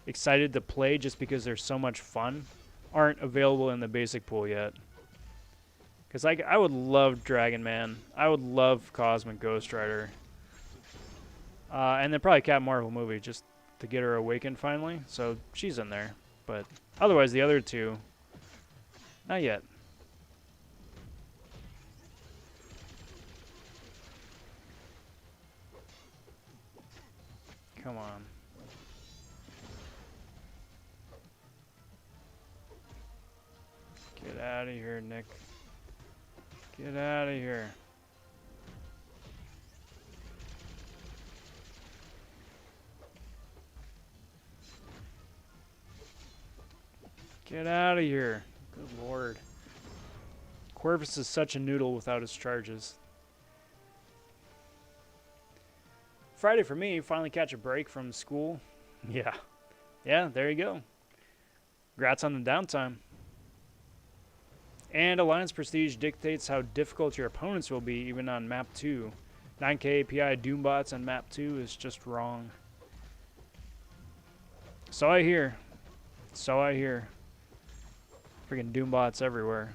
excited to play just because they're so much fun aren't available in the basic pool yet. Because like, I would love Dragon Man. I would love Cosmic Ghost Rider. And then probably Captain Marvel movie just to get her awakened finally. So she's in there. But otherwise, the other two, not yet. Come on. Get out of here, Nick. Get out of here. Get out of here. Good lord. Corvus is such a noodle without his charges. Friday for me, finally catch a break from school. Yeah. Yeah, there you go. Congrats on the downtime. And Alliance Prestige dictates how difficult your opponents will be even on Map 2. 9k API Doombots on Map 2 is just wrong. So I hear. So I hear. Freaking Doombots everywhere.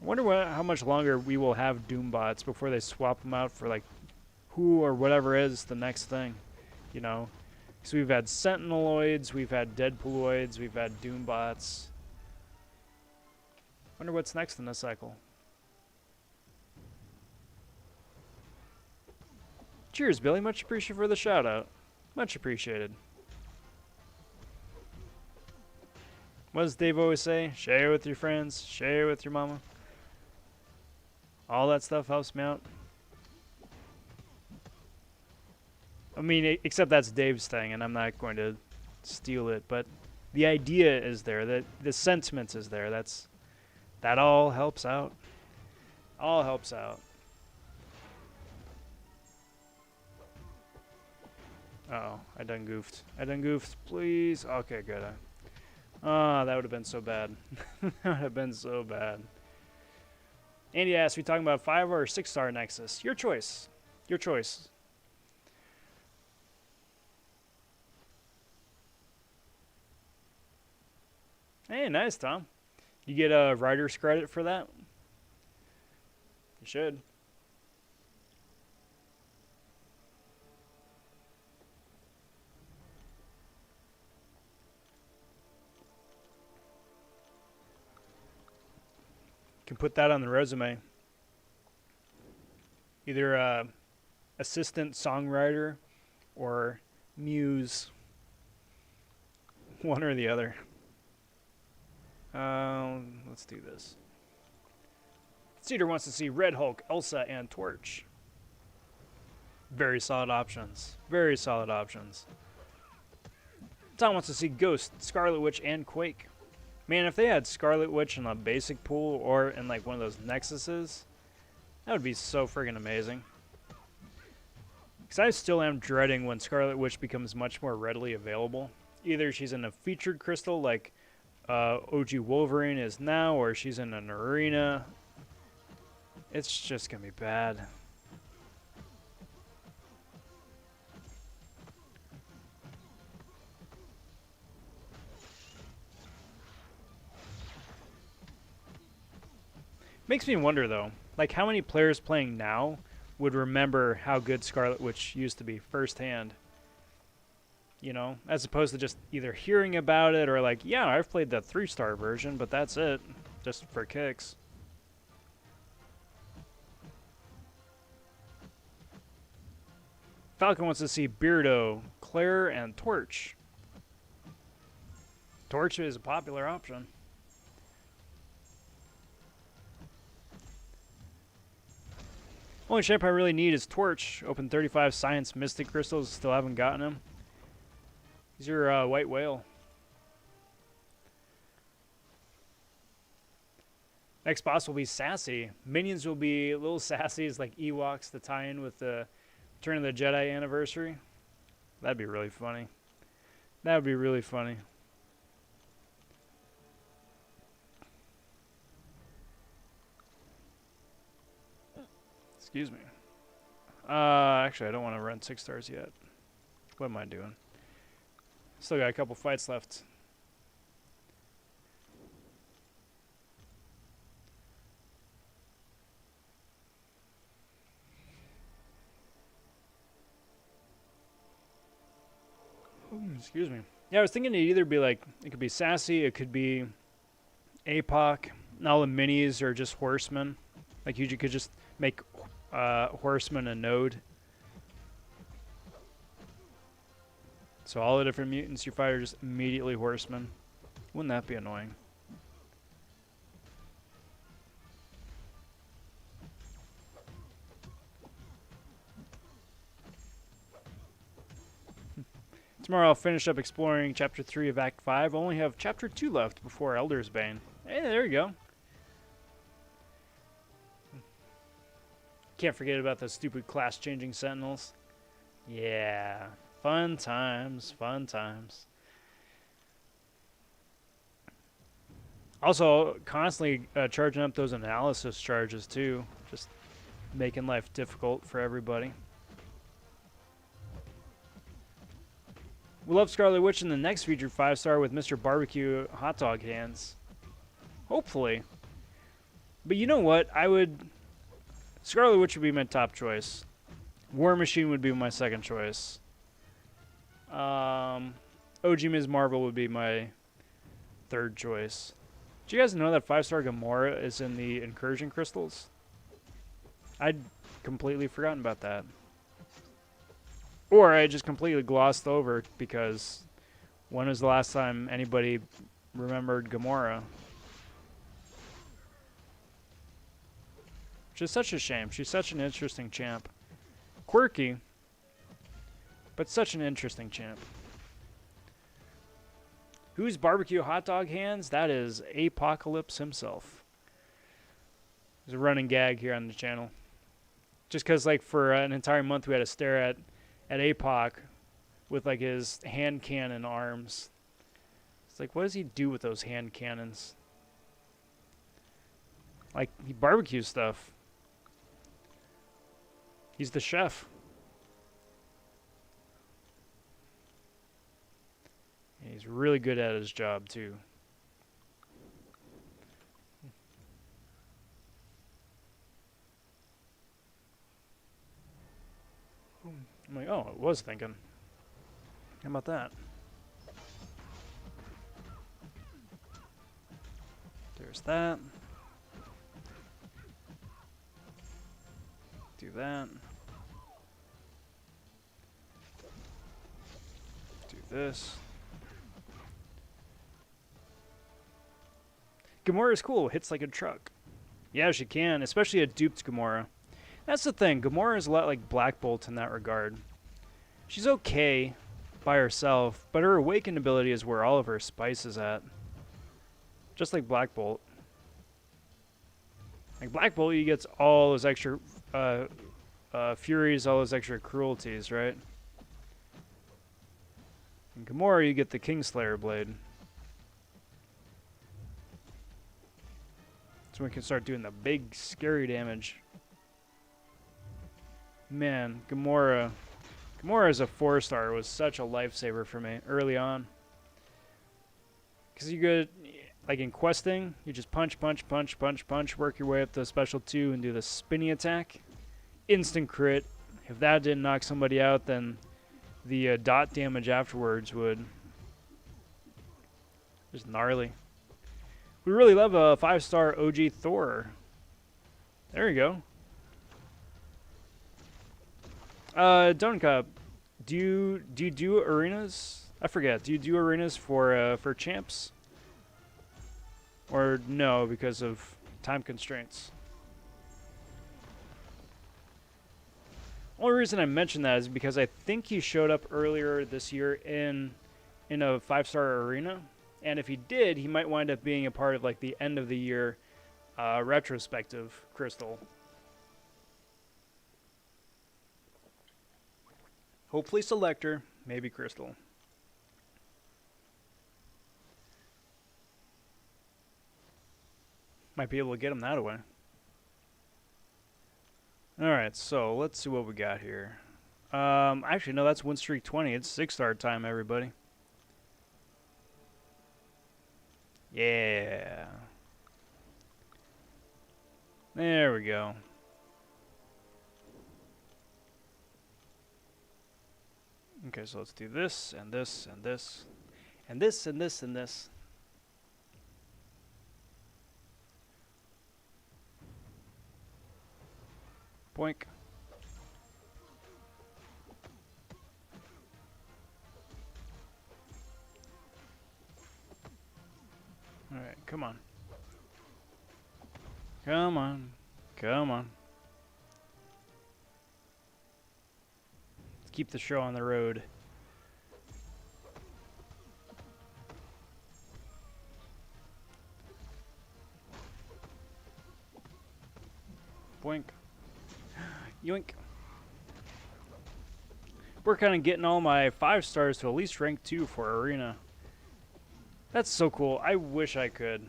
I wonder how much longer we will have Doombots before they swap them out for like who or whatever is the next thing. You know? So we've had Sentineloids, we've had Deadpooloids, we've had Doombots. Wonder what's next in this cycle. Cheers, Billy. Much appreciated for the shout out. Much appreciated. What does Dave always say? Share with your friends, share with your mama. All that stuff helps me out. I mean, except that's Dave's thing, and I'm not going to steal it. But the idea is there. The sentiment is there. That all helps out. All helps out. Uh-oh, I done goofed. I done goofed. Please. Okay, good. That would have been so bad. That would have been so bad. Andy asked, we talking about 5 or 6 star Nexus? Your choice. Your choice. Hey, nice, Tom. You get a writer's credit for that? You should. Can put that on the resume. Either assistant songwriter or muse. One or the other. Let's do this. Cedar wants to see Red Hulk, Elsa, and Torch. Very solid options. Very solid options. Tom wants to see Ghost, Scarlet Witch, and Quake. Man, if they had Scarlet Witch in a basic pool or in like one of those Nexuses, that would be so friggin' amazing. Because I still am dreading when Scarlet Witch becomes much more readily available. Either she's in a featured crystal like OG Wolverine is now, or she's in an arena. It's just gonna be bad. Makes me wonder though, like how many players playing now would remember how good Scarlet Witch used to be firsthand? You know, as opposed to just either hearing about it or like, yeah, I've played the 3-star version, but that's it, just for kicks. Falcon wants to see Beardo, Claire, and Torch. Torch is a popular option. Only shape I really need is Torch. Open 35 Science Mystic Crystals, still haven't gotten him. He's your white whale. Next boss will be Sassy. Minions will be little Sassies like Ewoks to tie in with the Return of the Jedi anniversary. That'd be really funny. That would be really funny. Excuse me. Actually, I don't want to run 6 stars yet. What am I doing? Still got a couple fights left. Excuse me. Yeah, I was thinking it'd either be like, it could be Sassy, it could be APOC. Now the minis are just horsemen. Like you could just make horsemen a node. So all the different mutants you fight are just immediately horsemen. Wouldn't that be annoying? Tomorrow I'll finish up exploring Chapter 3 of Act 5. Only have Chapter 2 left before Elder's Bane. Hey, there you go. Can't forget about those stupid class-changing sentinels. Yeah. Fun times, fun times. Also, constantly charging up those analysis charges, too. Just making life difficult for everybody. We'll have Scarlet Witch in the next featured 5-star with Mr. Barbecue Hot Dog Hands. Hopefully. But you know what? Scarlet Witch would be my top choice. War Machine would be my second choice. OG Ms. Marvel would be my third choice. Do you guys know that 5-star Gamora is in the Incursion Crystals? I'd completely forgotten about that. Or I just completely glossed over because when was the last time anybody remembered Gamora? Which is such a shame. She's such an interesting champ. Quirky, but such an interesting champ. Who's Barbecue Hot Dog Hands? That is Apocalypse himself. There's a running gag here on the channel. Just because, like, for an entire month we had to stare at APOC with, like, his hand cannon arms. It's like, what does he do with those hand cannons? Like, he barbecues stuff. He's the chef. And he's really good at his job, too. I'm like, oh, I was thinking. How about that? There's that. Do that. Do this. Gamora is cool. Hits like a truck. Yeah, she can, especially a duped Gamora. That's the thing. Gamora is a lot like Black Bolt in that regard. She's okay by herself, but her awakened ability is where all of her spice is at. Just like Black Bolt. Like Black Bolt, you get all those extra furies, all those extra cruelties, right? In Gamora, you get the Kingslayer blade. So we can start doing the big, scary damage. Man, Gamora as a 4-star was such a lifesaver for me early on. Because you could, like in questing, you just punch, work your way up to special 2 and do the spinny attack. Instant crit. If that didn't knock somebody out, then the dot damage afterwards would. Just gnarly. We really love a 5-star OG Thor. There you go. Doncup, do you do arenas? I forget. Do you do arenas for champs? Or no, because of time constraints? Only reason I mention that is because I think he showed up earlier this year in a 5-star arena, and if he did, he might wind up being a part of like the end of the year retrospective crystal. Hopefully Selector, maybe Crystal. Might be able to get him that way. Alright, so let's see what we got here. Actually, no, that's win streak 20. It's 6-star time, everybody. Yeah. There we go. Okay, so let's do this, and this, and this, and this, and this, and this. Boink. Alright, come on. Come on. Come on. Let's keep the show on the road. Boink. Yoink. Working on getting all my 5 stars to at least rank 2 for Arena. That's so cool. I wish I could.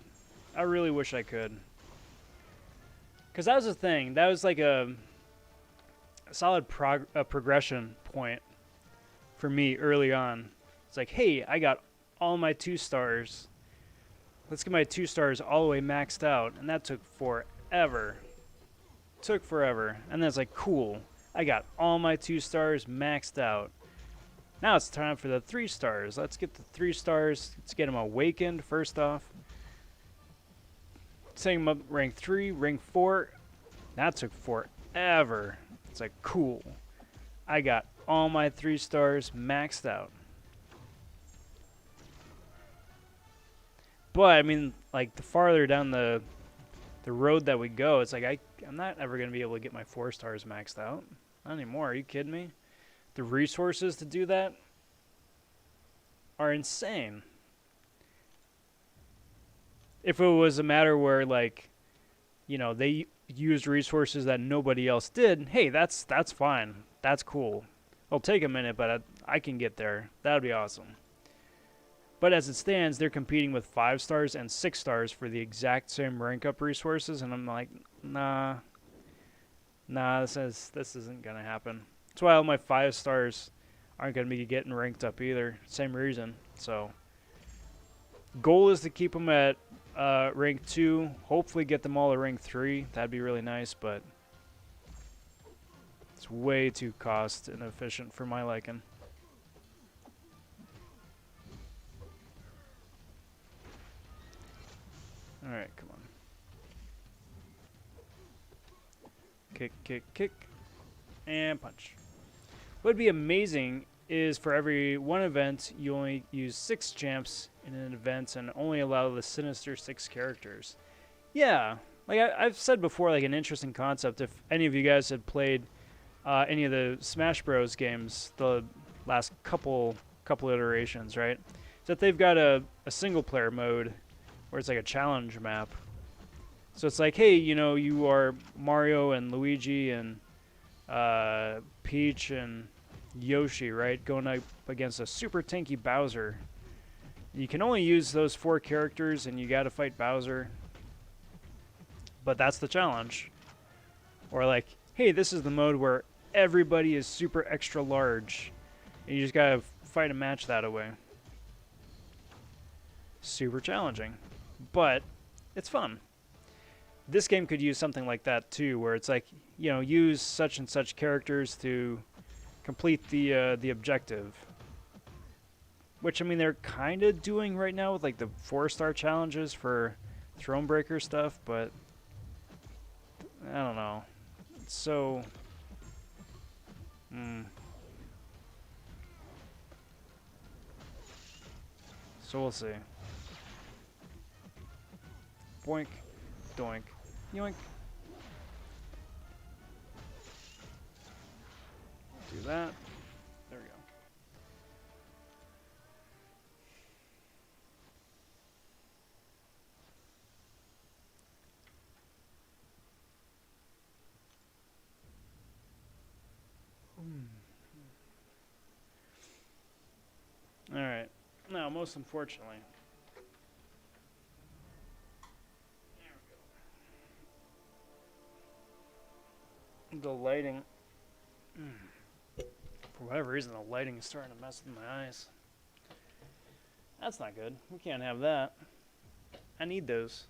I really wish I could. Because that was the thing. That was like a solid progression point for me early on. It's like, hey, I got all my 2 stars. Let's get my 2 stars all the way maxed out. And that took forever. Took forever. And then it's like, cool. I got all my 2 stars maxed out. Now it's time for the 3 stars. Let's get the 3 stars. Let's get them awakened first off. Setting them up rank 3, rank 4. That took forever. It's like, cool. I got all my 3 stars maxed out. But, I mean, like, the farther down the road that we go, it's like, I'm not ever going to be able to get my 4 stars maxed out. Not anymore. Are you kidding me? The resources to do that are insane. If it was a matter where, like, you know, they used resources that nobody else did, hey, that's fine. That's cool. It'll take a minute, but I can get there. That would be awesome. But as it stands, they're competing with 5 stars and 6 stars for the exact same rank up resources, and I'm like, nah, this isn't gonna happen. That's why all my 5 stars aren't gonna be getting ranked up either. Same reason. So, goal is to keep them at rank 2. Hopefully, get them all to rank 3. That'd be really nice, but it's way too cost inefficient for my liking. Alright, come on. Kick, kick, kick. And punch. What would be amazing is for every one event, you only use 6 champs in an event and only allow the sinister 6 characters. Yeah, like I've said before, like an interesting concept. If any of you guys had played any of the Smash Bros. Games, the last couple iterations, right? So that they've got a single player mode where it's like a challenge map. So it's like, hey, you know, you are Mario and Luigi and Peach and Yoshi, right? Going up against a super tanky Bowser. You can only use those 4 characters and you gotta fight Bowser. But that's the challenge. Or like, hey, this is the mode where everybody is super extra large. And you just gotta fight a match that away. Super challenging. But it's fun. This game could use something like that too, where it's like, you know, use such and such characters to complete the objective. Which, I mean, they're kind of doing right now with like the 4-star challenges for Thronebreaker stuff, but I don't know. It's so so we'll see. Boink, doink, yoink. Do that. There we go. All right. Now, most unfortunately, the lighting. For whatever reason, the lighting is starting to mess with my eyes. That's not good. We can't have that. I need those.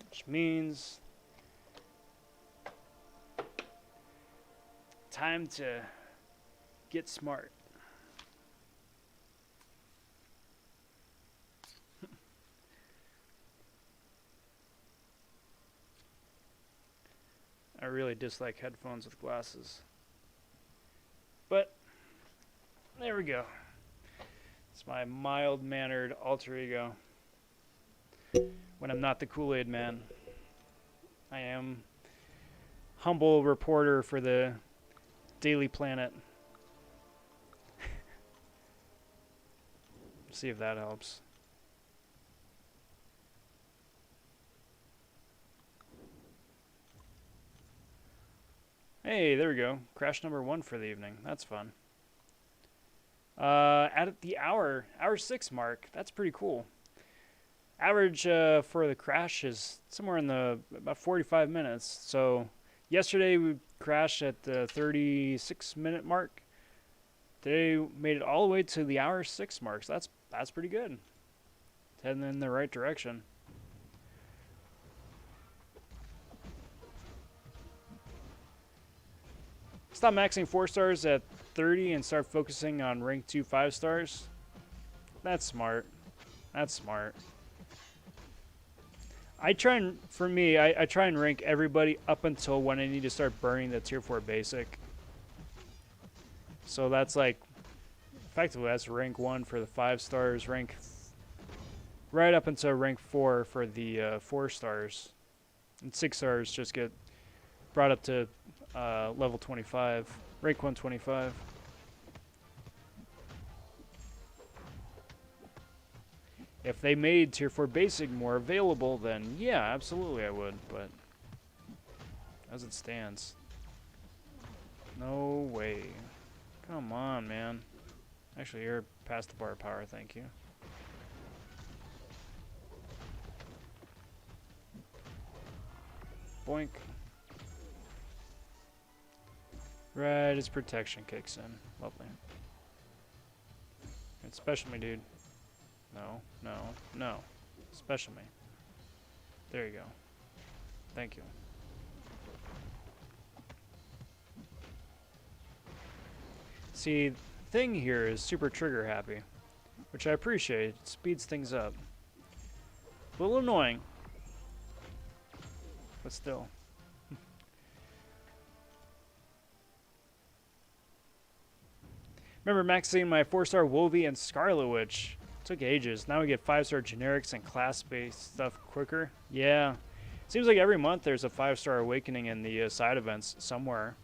Which means time to get smart. I really dislike headphones with glasses. But there we go. It's my mild-mannered alter ego. When I'm not the Kool-Aid man. I am humble reporter for the Daily Planet. See if that helps. Hey, there we go. Crash number 1 for the evening. That's fun. At the hour 6 mark. That's pretty cool. Average for the crash is somewhere in the about 45 minutes. So yesterday we crashed at the 36-minute mark. Today made it all the way to the hour 6 mark. So that's pretty good. It's heading in the right direction. Stop maxing 4 stars at 30 and start focusing on rank 2 5 stars. That's smart. That's smart. I try and rank everybody up until when I need to start burning the tier 4 basic. So that's like, effectively that's rank 1 for the 5 stars, right up until rank 4 for the 4 stars. And 6 stars just get brought up to level 25, rank 125. If they made tier 4 basic more available, then yeah, absolutely I would, but as it stands, no way. Come on, man. Actually, you're past the bar of power, thank you. Boink. Right, his protection kicks in. Lovely. It's special me, dude. No, no, no. Special me. There you go. Thank you. See, the thing here is super trigger happy, which I appreciate. It speeds things up. A little annoying, but still. Remember maxing my 4-star Wolvie and Scarlet Witch. Took ages. Now we get 5-star generics and class-based stuff quicker. Yeah. Seems like every month there's a 5-star awakening in the side events somewhere.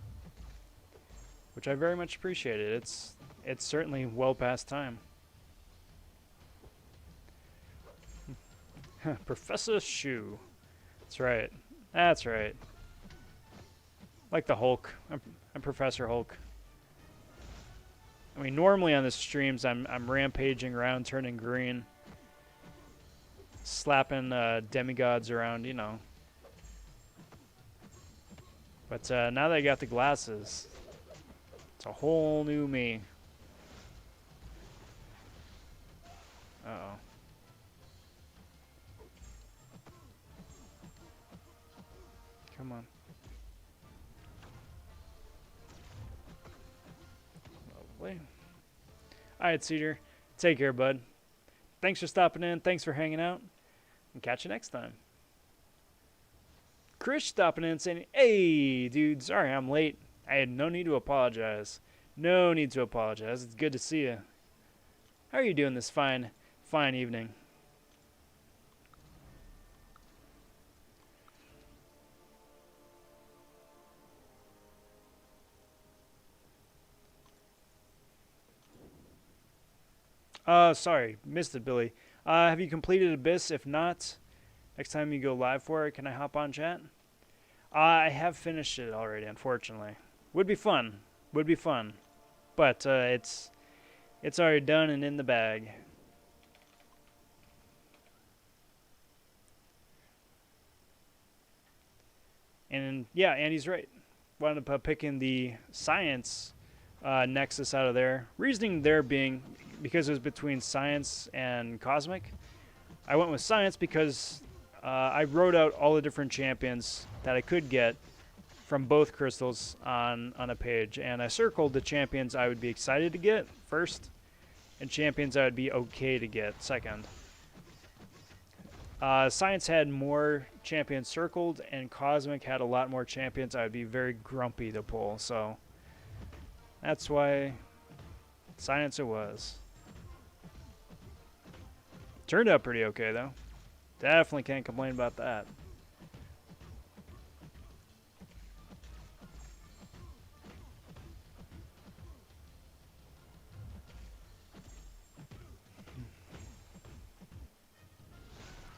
Which I very much appreciated. It's certainly well past time. Professor Shoe. That's right. That's right. Like the Hulk. I'm Professor Hulk. I mean, normally on the streams, I'm rampaging around, turning green, slapping demigods around, you know. But now that I got the glasses, it's a whole new me. Uh-oh. Come on. Lovely. Alright, Cedar. Take care, bud. Thanks for stopping in. Thanks for hanging out. And catch you next time. Chris stopping in saying, hey, dude, sorry I'm late. I had no need to apologize. No need to apologize. It's good to see you. How are you doing this fine evening? Sorry, missed it, Billy. Have you completed Abyss? If not, next time you go live for it, can I hop on chat? I have finished it already, unfortunately. Would be fun. Would be fun. But it's already done and in the bag. And yeah, Andy's right. wound up picking the science Nexus out of there. Reasoning there being because it was between science and cosmic. I went with science because I wrote out all the different champions that I could get from both crystals on a page, and I circled the champions I would be excited to get first and champions I would be okay to get second. Science had more champions circled, and Cosmic had a lot more champions I would be very grumpy to pull, so that's why Science it was. Turned out pretty okay, though. Definitely can't complain about that.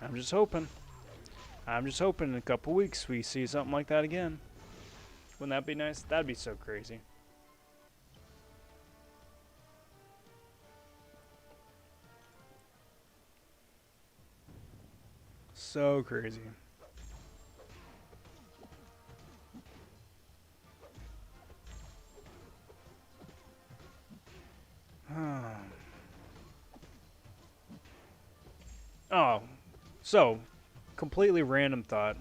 I'm just hoping. I'm just hoping in a couple weeks we see something like that again. Wouldn't that be nice? That'd be so crazy. So crazy. Oh, so completely random thought.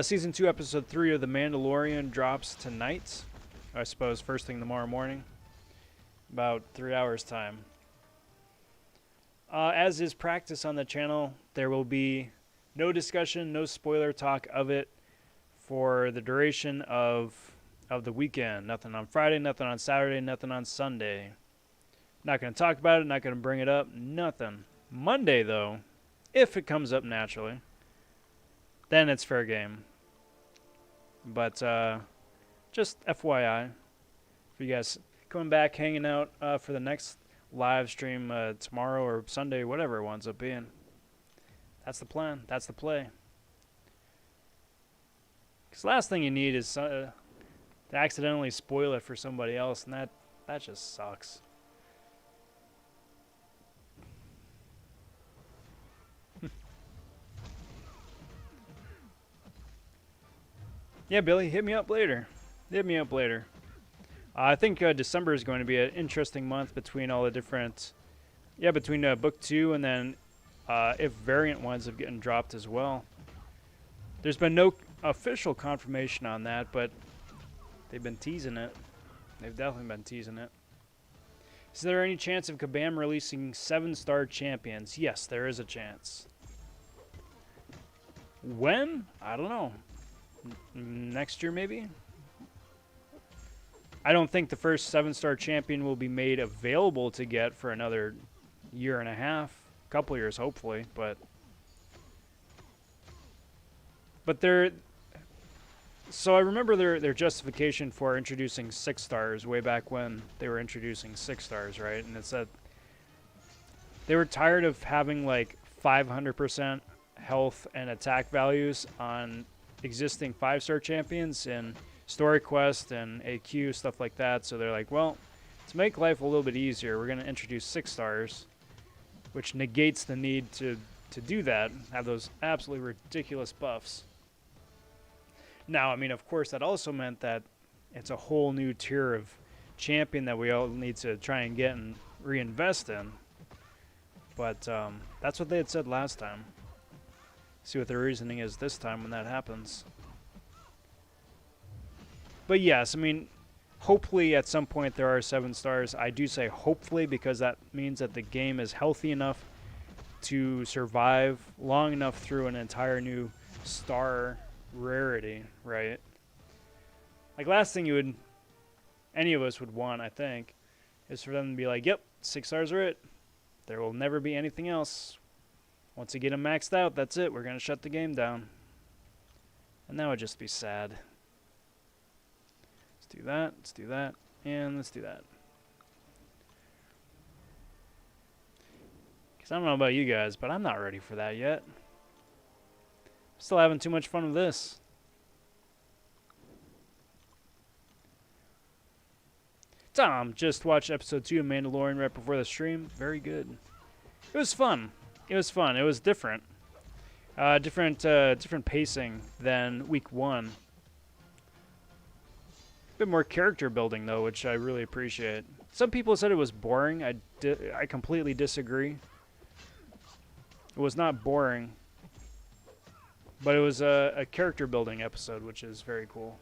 Season 2, Episode 3 of The Mandalorian drops tonight. I suppose first thing tomorrow morning. About 3 hours time. As is practice on the channel, there will be no discussion, no spoiler talk of it for the duration of the weekend. Nothing on Friday, nothing on Saturday, nothing on Sunday. Not going to talk about it, not going to bring it up, nothing. Monday, though, if it comes up naturally, then it's fair game. But just FYI, for you guys coming back, hanging out for the next live stream tomorrow or Sunday, whatever it winds up being. That's the plan. That's the play. Because the last thing you need is to accidentally spoil it for somebody else, and that just sucks. Yeah, Billy, hit me up later. Hit me up later. I think December is going to be an interesting month between all the different... Yeah, between Book 2 and then if variant ones have getting dropped as well. There's been no official confirmation on that, but they've been teasing it. They've definitely been teasing it. Is there any chance of Kabam releasing 7-star champions? Yes, there is a chance. When? I don't know. Next year, maybe? I don't think the first 7-star champion will be made available to get for another year and a half. Couple years, hopefully, but they're... So I remember their justification for introducing 6 stars way back when they were introducing 6 stars, right? And it said they were tired of having like 500% health and attack values on existing 5-star champions in story quest and AQ, stuff like that. So they're like, well, to make life a little bit easier, we're going to introduce 6 stars, which negates the need to do that, have those absolutely ridiculous buffs. Now, I mean, of course, that also meant that it's a whole new tier of champion that we all need to try and get and reinvest in. But that's what they had said last time. See what their reasoning is this time when that happens. But yes, I mean, hopefully at some point there are 7 stars. I do say hopefully because that means that the game is healthy enough to survive long enough through an entire new star rarity, right? Like, last thing any of us would want, I think, is for them to be like, yep, 6 stars are it. There will never be anything else. Once you get them maxed out, that's it. We're going to shut the game down. And that would just be sad. Let's do that, and let's do that. Because I don't know about you guys, but I'm not ready for that yet. Still having too much fun with this. Tom just watched episode 2 of Mandalorian right before the stream. Very good. It was fun. It was fun. It was different. Different pacing than week 1. bit more character building though, which I really appreciate. Some people said it was boring. I completely disagree. It was not boring, but it was a character building episode, which is very cool.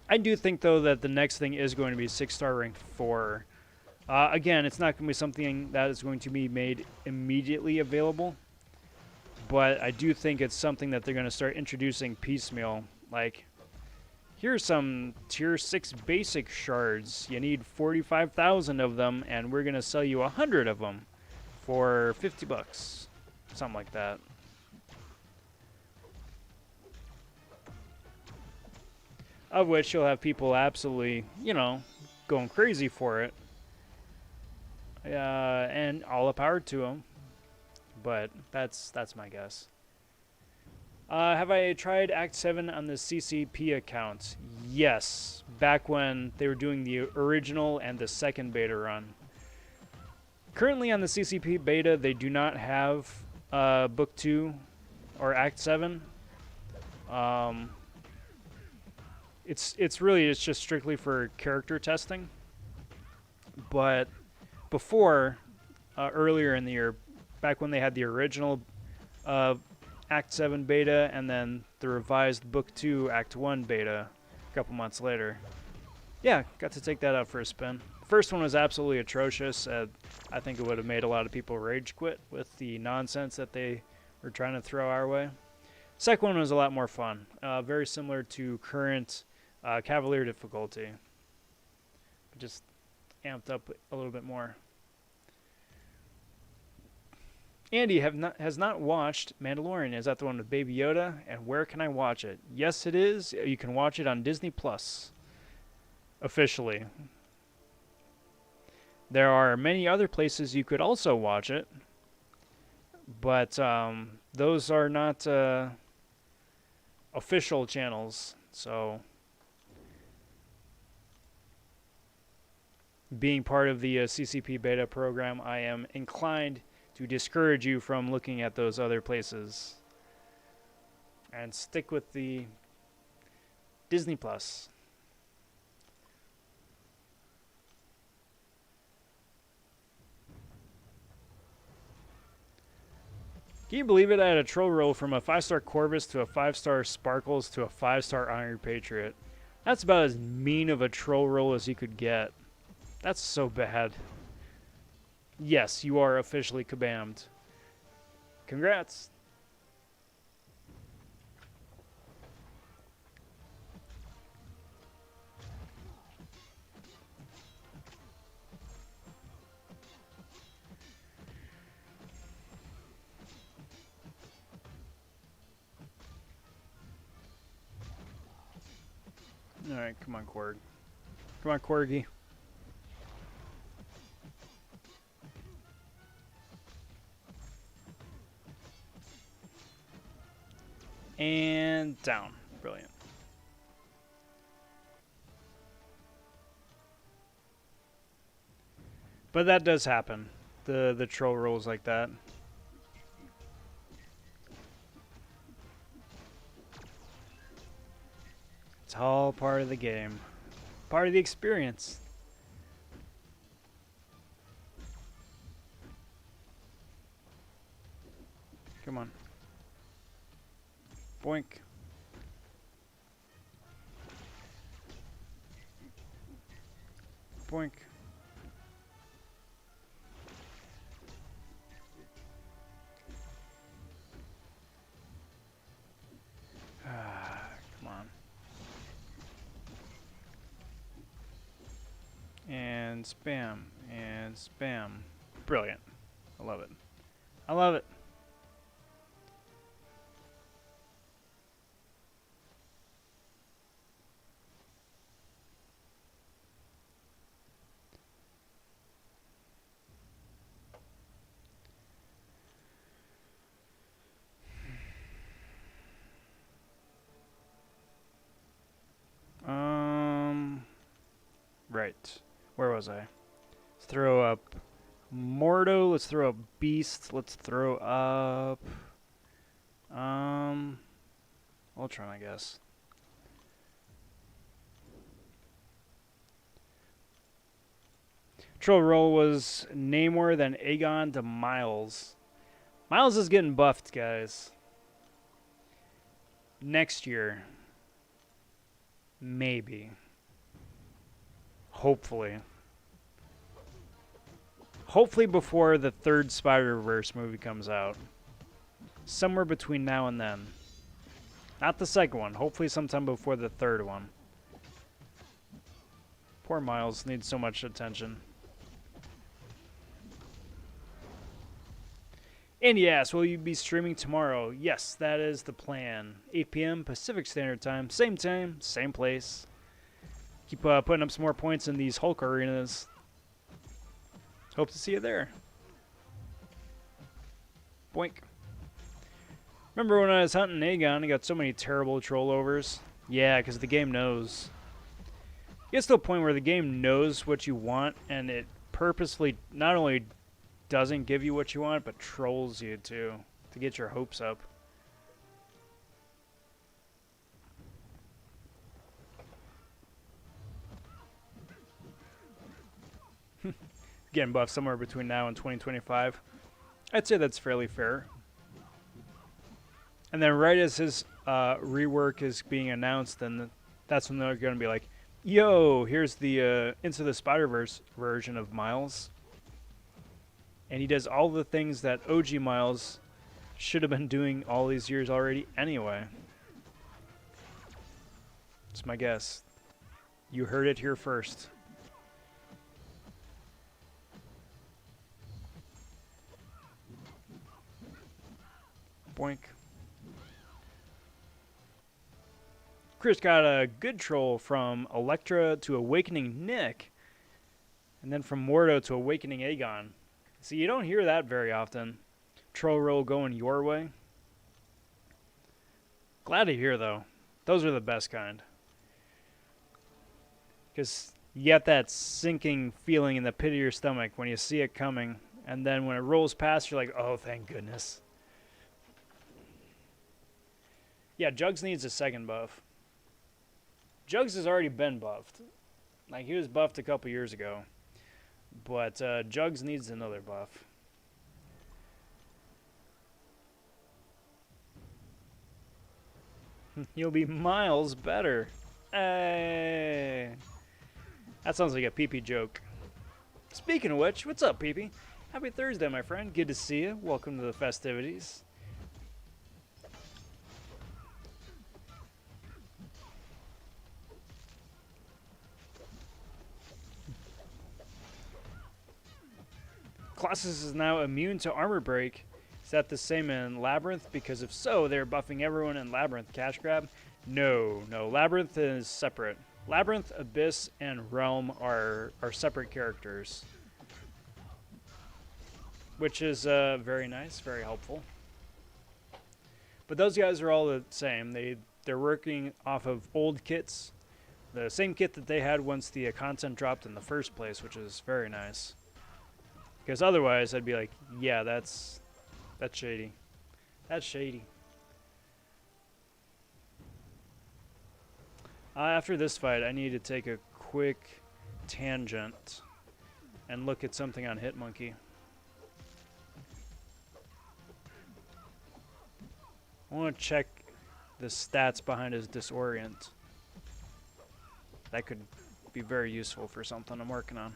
I do think, though, that the next thing is going to be 6-star rank 4. Again, it's not going to be something that is going to be made immediately available, but I do think it's something that they're going to start introducing piecemeal. Like, here's some tier 6 basic shards. You need 45,000 of them, and we're going to sell you 100 of them for 50 bucks. Something like that. Of which you'll have people absolutely, you know, going crazy for it. And all the power to them. But that's my guess. Have I tried Act 7 on the CCP account? Yes. Back when they were doing the original and the second beta run. Currently on the CCP beta, they do not have Book 2 or Act 7. It's just strictly for character testing. But before, earlier in the year, back when they had the original Act 7 beta and then the revised Book 2 Act 1 beta a couple months later. Yeah, got to take that out for a spin. The first one was absolutely atrocious. I think it would have made a lot of people rage quit with the nonsense that they were trying to throw our way. Second one was a lot more fun. Very similar to current Cavalier difficulty. Just amped up a little bit more. Andy has not watched Mandalorian. Is that the one with Baby Yoda? And where can I watch it? Yes, it is. You can watch it on Disney Plus. Officially. There are many other places you could also watch it. But those are not official channels. So being part of the CCP beta program, I am inclined to discourage you from looking at those other places and stick with the Disney Plus. Can you believe it? I had a troll roll from a 5-star Corvus to a 5-star Sparkles to a 5-star Iron Patriot. That's about as mean of a troll roll as you could get. That's so bad. Yes, you are officially kabammed. Congrats. Alright, come on, Korg. Come on, Corgi. And down. Brilliant. But that does happen. The troll rolls like that. It's all part of the game. Part of the experience. Come on. Boink. Boink. Come on. And spam. And spam. Brilliant. I love it. I love it. Right. Where was I? Let's throw up Mordo. Let's throw up Beast. Let's throw up Ultron, I guess. Troll roll was Namor, then Aegon to Miles. Miles is getting buffed, guys. Next year. Maybe. Hopefully. Hopefully before the third Spider-Verse movie comes out. Somewhere between now and then. Not the second one. Hopefully sometime before the third one. Poor Miles needs so much attention. And yes, will you be streaming tomorrow? Yes, that is the plan. 8 p.m. Pacific Standard Time. Same place. Keep putting up some more points in these Hulk arenas. Hope to see you there. Boink. Remember when I was hunting Aegon, I got so many terrible troll overs? Yeah, because the game knows. It gets to a point where the game knows what you want, and it purposefully not only doesn't give you what you want, but trolls you too, to get your hopes up. Getting buffed somewhere between now and 2025. I'd say that's fairly fair. And then right as his rework is being announced, then that's when they're going to be like, yo, here's the Into the Spider-Verse version of Miles. And he does all the things that OG Miles should have been doing all these years already anyway. That's my guess. You heard it here first. Boink. Chris got a good troll from Elektra to Awakening Nick. And then from Mordo to Awakening Aegon. See, you don't hear that very often. Troll roll going your way. Glad to hear, though. Those are the best kind. Because you get that sinking feeling in the pit of your stomach when you see it coming. And then when it rolls past, you're like, oh, thank goodness. Yeah, Jugs needs a second buff. Jugs has already been buffed. Like, he was buffed a couple years ago. But Jugs needs another buff. You'll be miles better. Hey. That sounds like a pee-pee joke. Speaking of which, what's up, pee-pee? Happy Thursday, my friend. Good to see you. Welcome to the festivities. Colossus is now immune to armor break. Is that the same in Labyrinth? Because if so, they're buffing everyone in Labyrinth. Cash grab? No. Labyrinth is separate. Labyrinth, Abyss, and Realm are separate characters. Which is very nice, very helpful. But those guys are all the same. They're working off of old kits. The same kit that they had once the content dropped in the first place, which is very nice. Because otherwise, I'd be like, yeah, that's shady. That's shady. After this fight, I need to take a quick tangent and look at something on Hitmonkey. I want to check the stats behind his disorient. That could be very useful for something I'm working on.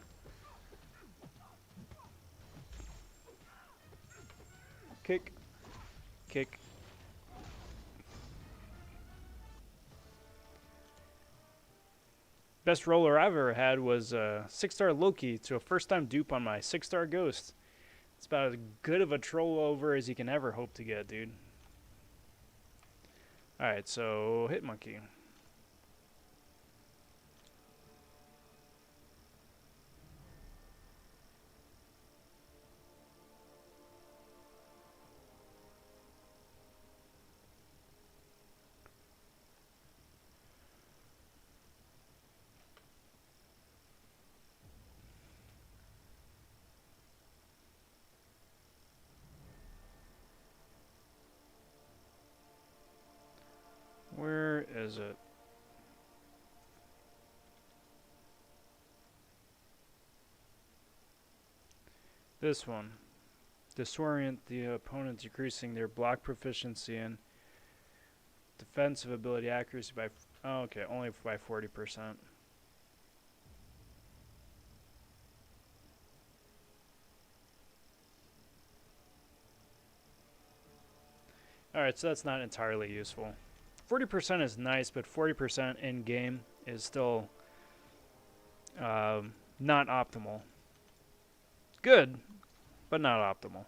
Kick. Kick. Best roller I've ever had was 6-star Loki to a first-time dupe on my 6-star Ghost. It's about as good of a troll over as you can ever hope to get, dude. Alright, so Hitmonkey. This one. Disorient the opponent, decreasing their block proficiency and defensive ability accuracy by... Oh, okay, only by 40%. Alright, so that's not entirely useful. 40% is nice, but 40% in-game is still not optimal. Good, but not optimal.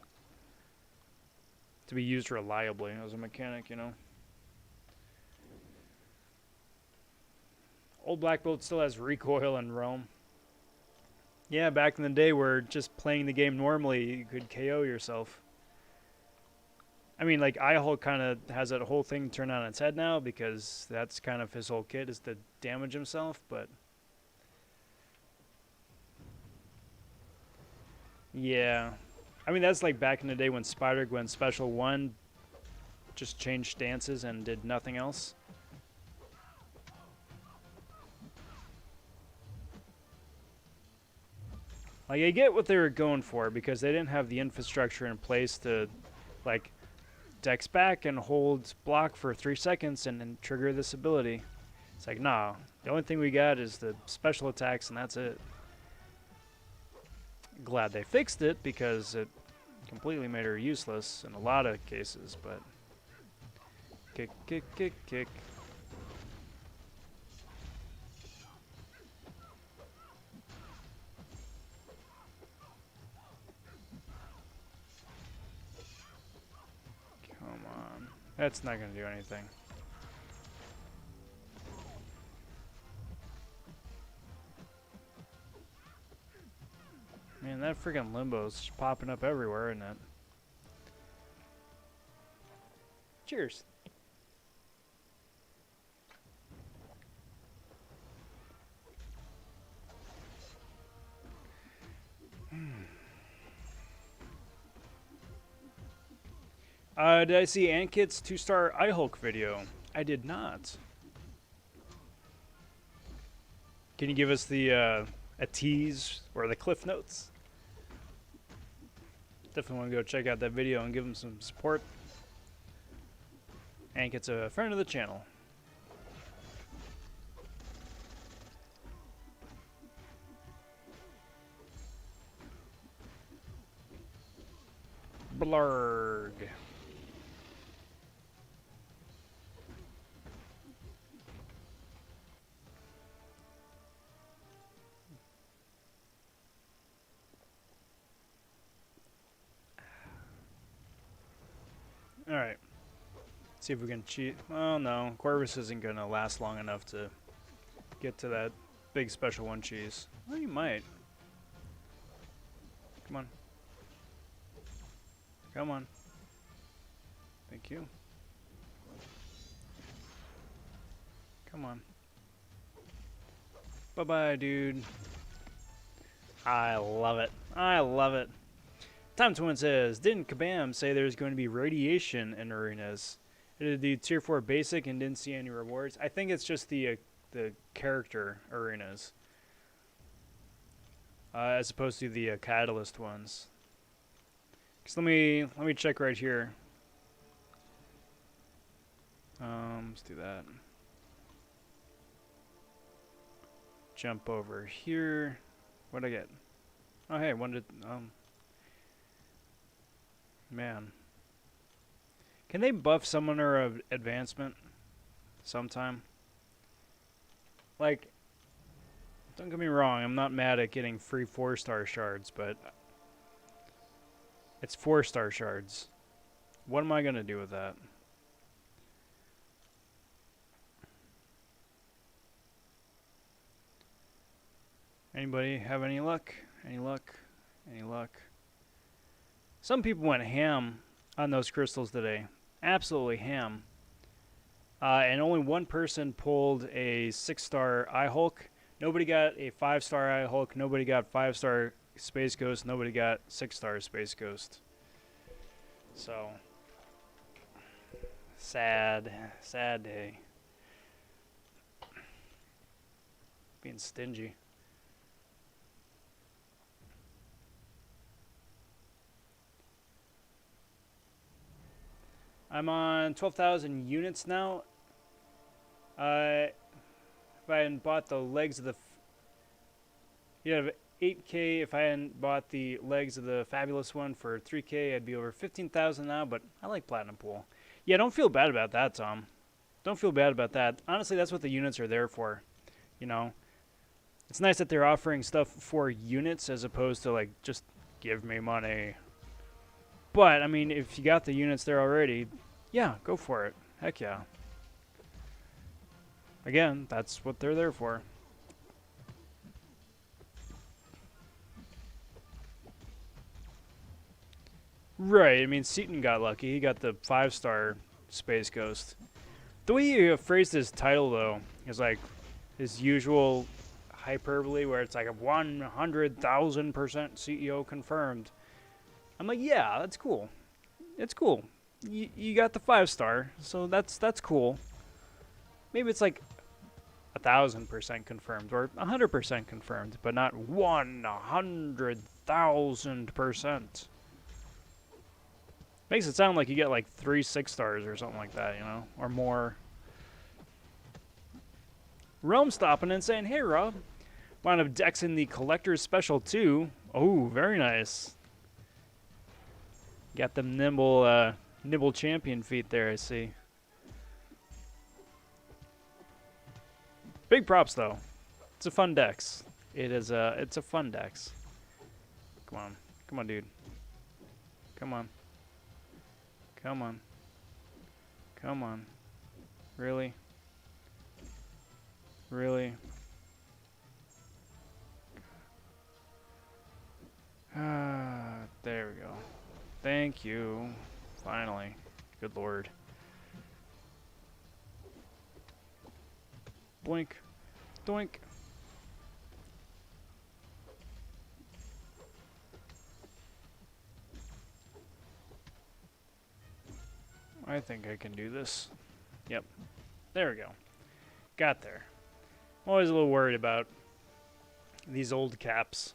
To be used reliably as a mechanic, you know. Old Black Bolt still has recoil and roam. Yeah, back in the day where just playing the game normally, you could KO yourself. I mean, like, iHulk kind of has that whole thing turned on its head now because that's kind of his whole kit is to damage himself, but... Yeah. I mean, that's like back in the day when Spider-Gwen Special 1 just changed stances and did nothing else. Like, I get what they were going for because they didn't have the infrastructure in place to, like, dex back and hold block for 3 seconds and then trigger this ability. It's like, nah, the only thing we got is the special attacks and that's it. Glad they fixed it because it completely made her useless in a lot of cases, but... Kick, kick, kick, kick. Come on. That's not going to do anything. Man, that freaking limbo's just popping up everywhere, isn't it? Cheers. Did I see Ankit's 2-star iHulk video? I did not. Can you give us the a tease or the cliff notes? Definitely want to go check out that video and give him some support. Ankit's a friend of the channel. Blurg. Alright. See if we can cheat. Oh no, Corvus isn't going to last long enough to get to that big special one cheese. Well, you might. Come on. Come on. Thank you. Come on. Bye-bye, dude. I love it. I love it. Time Twin says, didn't Kabam say there's going to be radiation in arenas? It did the tier 4 basic and didn't see any rewards. I think it's just the character arenas. As opposed to the catalyst ones. So let me check right here. Let's do that. Jump over here. What'd I get? Oh hey, man. Can they buff Summoner of Advancement sometime? Like, don't get me wrong, I'm not mad at getting free 4-star shards, but it's 4-star shards. What am I going to do with that? Anybody have any luck? Any luck? Any luck? Some people went ham on those crystals today. Absolutely ham. And only one person pulled a 6-star iHulk. Nobody got a 5-star iHulk. Nobody got 5-star Space Ghost. Nobody got 6-star Space Ghost. So, sad. Sad day. Being stingy. I'm on 12,000 units now. If I hadn't bought the legs of the... You have 8K. If I hadn't bought the legs of the fabulous one for 3K, I'd be over 15,000 now, but I like Platinum Pool. Yeah, don't feel bad about that, Tom. Don't feel bad about that. Honestly, that's what the units are there for, you know. It's nice that they're offering stuff for units as opposed to, like, just give me money. But, I mean, if you got the units there already, yeah, go for it. Heck yeah. Again, that's what they're there for. Right, I mean, Seaton got lucky. He got the 5-star Space Ghost. The way he phrased his title, though, is like his usual hyperbole where it's like a 100,000% CEO confirmed. I'm like, yeah, that's cool. It's cool. You got the 5-star, so that's cool. Maybe it's like 1,000% confirmed or 100% confirmed, but not 100,000%. Makes it sound like you get like 3 6-stars or something like that, you know, or more. Realm stopping and saying, hey, Rob. Wound up dexing the Collector's Special too. Oh, very nice. Got them nibble champion feet there, I see. Big props, though. It's a fun dex. It's a fun dex. Come on. Come on, dude. Come on. Come on. Come on. Really? Really? There we go. Thank you. Finally. Good lord. Blink. Doink. I think I can do this. Yep. There we go. Got there. I'm always a little worried about these old caps.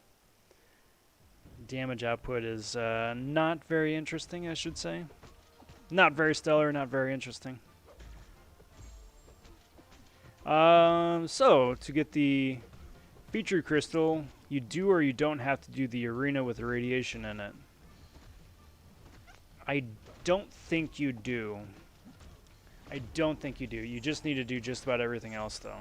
Damage output is not very interesting, I should say. Not very stellar, not very interesting. So, to get the feature crystal, you do or you don't have to do the arena with radiation in it. I don't think you do. I don't think you do. You just need to do just about everything else, though.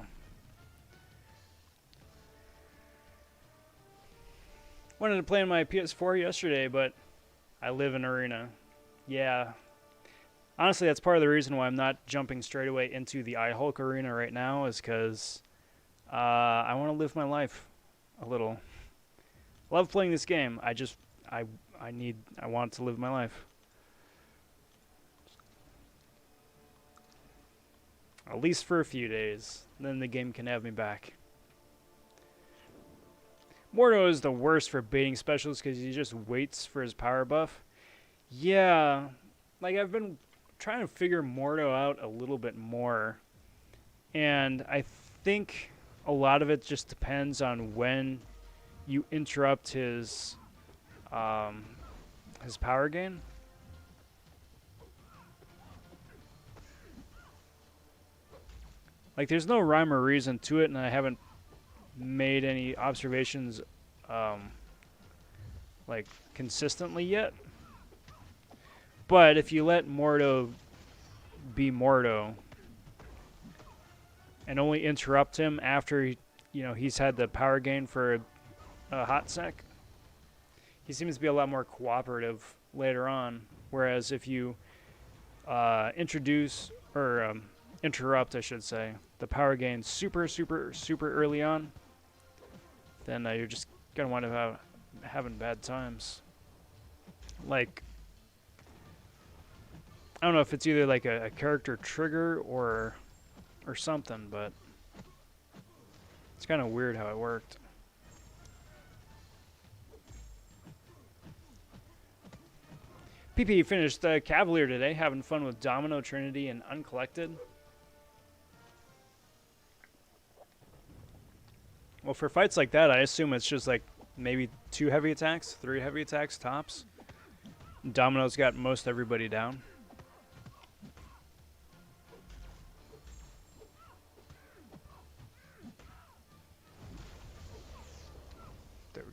Wanted to play on my PS4 yesterday, but I live in arena. Yeah. Honestly, that's part of the reason why I'm not jumping straight away into the iHulk arena right now, is because I want to live my life a little. I love playing this game. I want to live my life. At least for a few days. Then the game can have me back. Mordo is the worst for baiting specials because he just waits for his power buff. Yeah. Like, I've been trying to figure Mordo out a little bit more. And I think a lot of it just depends on when you interrupt his power gain. Like, there's no rhyme or reason to it, and I haven't made any observations like consistently yet. But if you let Mordo be Mordo and only interrupt him after he's had the power gain for a hot sec, he seems to be a lot more cooperative later on. Whereas if you introduce or interrupt, I should say, the power gain super early on, then you're just gonna wind up having bad times. Like, I don't know if it's either like a character trigger or something, but it's kind of weird how it worked. PP finished Cavalier today, having fun with Domino, Trinity, and Uncollected. Well, for fights like that, I assume it's just like maybe 2 heavy attacks, 3 heavy attacks tops. Domino's got most everybody down.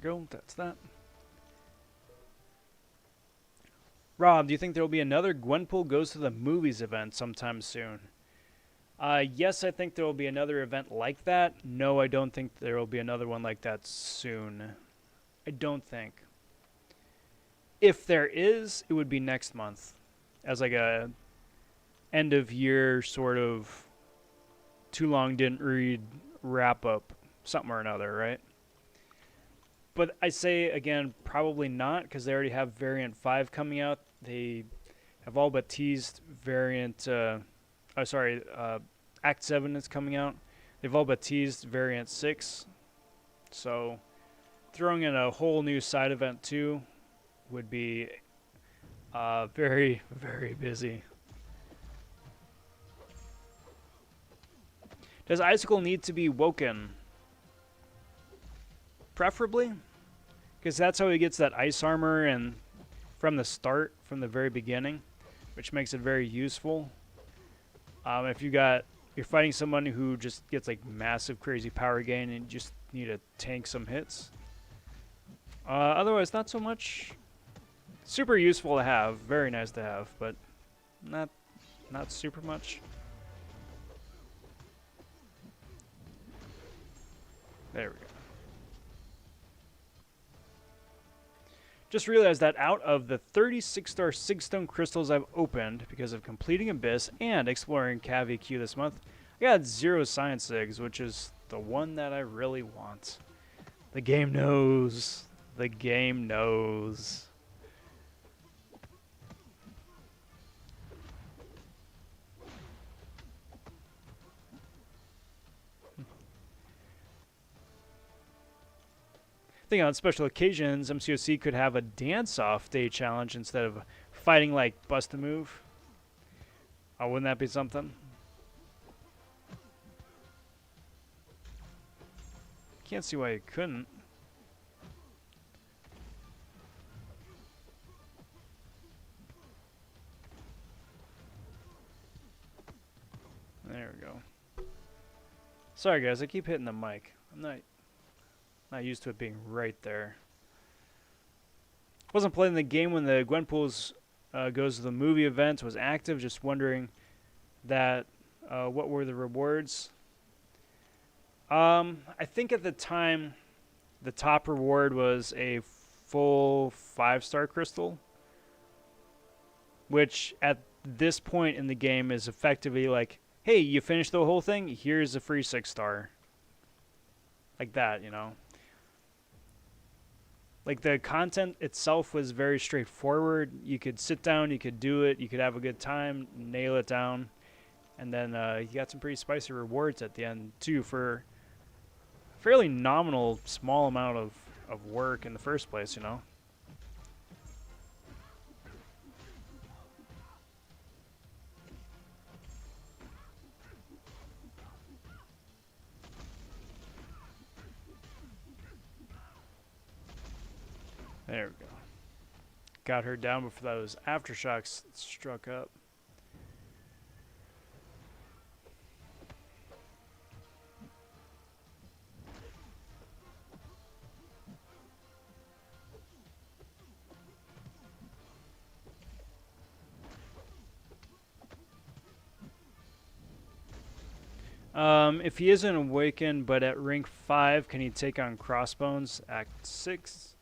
we go. That's that. Rob, do you think there will be another Gwenpool Goes to the Movies event sometime soon? Yes, I think there will be another event like that. No, I don't think there will be another one like that soon. I don't think. If there is, it would be next month, as like a end of year sort of too long didn't read wrap up, something or another, right? But I say again, probably not, because they already have Variant 5 coming out. They have all but teased Variant. Act 7 is coming out. They've all but teased Variant 6. So throwing in a whole new side event too would be very, very busy. Does Icicle need to be woken? Preferably. Because that's how he gets that ice armor and from the start, from the very beginning, which makes it very useful. If you're fighting someone who just gets like massive crazy power gain and you just need to tank some hits. Otherwise, not so much. Super useful to have, very nice to have, but not super much. There we go. Just realized that out of the 36-star Sigstone crystals I've opened because of completing Abyss and exploring Cavi Q this month, I got 0 Science Sigs, which is the one that I really want. The game knows. The game knows. I think on special occasions, MCOC could have a dance-off day challenge instead of fighting like Bust a Move. Oh, wouldn't that be something? Can't see why you couldn't. There we go. Sorry guys, I keep hitting the mic. I'm not used to it being right there. Wasn't playing the game when the Gwenpool's Goes to the Movie event was active. Just wondering that what were the rewards? I think at the time the top reward was a full 5-star crystal, which at this point in the game is effectively like, hey, you finished the whole thing, here's a free 6-star. Like that, you know. Like the content itself was very straightforward. You could sit down, you could do it, you could have a good time, nail it down. And then you got some pretty spicy rewards at the end too for a fairly nominal small amount of work in the first place, you know. There we go. Got her down before those aftershocks struck up. If he isn't awakened but at rank 5, can he take on Crossbones Act 6?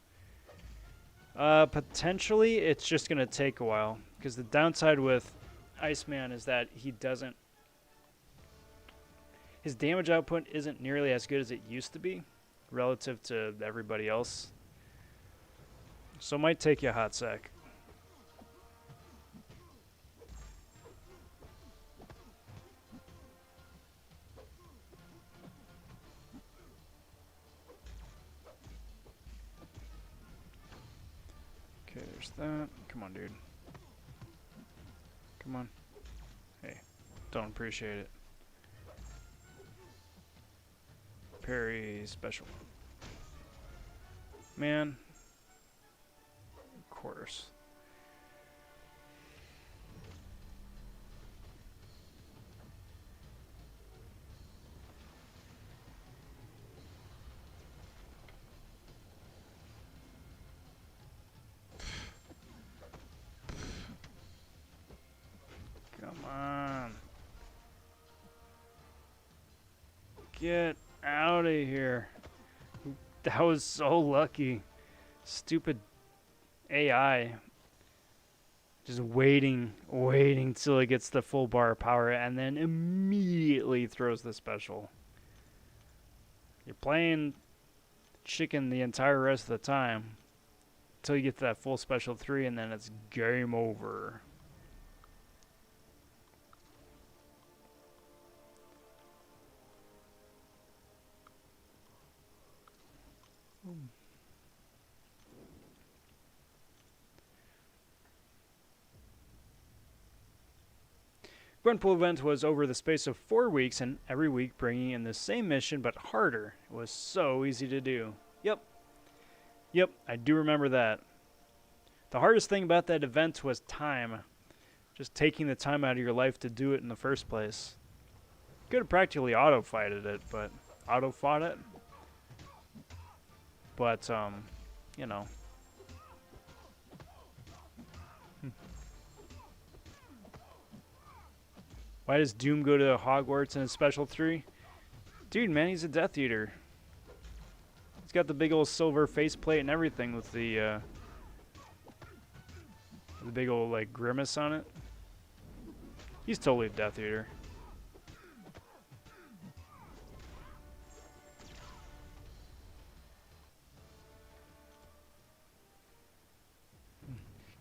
Potentially, it's just going to take a while. Because the downside with Iceman is that he doesn't... His damage output isn't nearly as good as it used to be relative to everybody else. So it might take you a hot sec. Okay, there's that. Come on, dude. Come on. Hey, don't appreciate it. Parry special. Man. Of course. Get out of here. That was so lucky. Stupid AI. Just waiting till it gets the full bar of power and then immediately throws the special. You're playing chicken the entire rest of the time until you get to that full special 3 and then it's game over. Gwenpool event was over the space of 4 weeks, and every week bringing in the same mission but harder. It was so easy to do. Yep, I do remember that. The hardest thing about that event was time. Just taking the time out of your life to do it in the first place. Could have practically auto-fighted it, but... Auto-fought it? But, you know... Why does Doom go to Hogwarts in a special 3? Dude, man, he's a Death Eater. He's got the big old silver faceplate and everything with the big old, like, grimace on it. He's totally a Death Eater.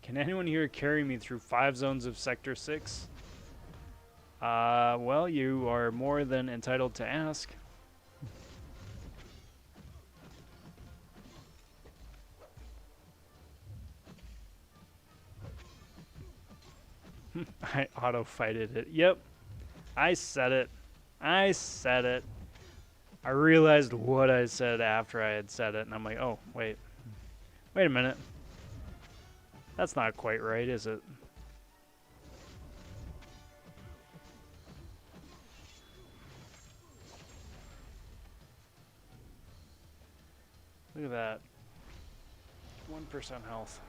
Can anyone here carry me through 5 zones of Sector 6? Well, you are more than entitled to ask. I auto-fighted it. Yep. I said it. I realized what I said after I had said it, and I'm like, oh, wait. Wait a minute. That's not quite right, is it? Look at that. 1% health.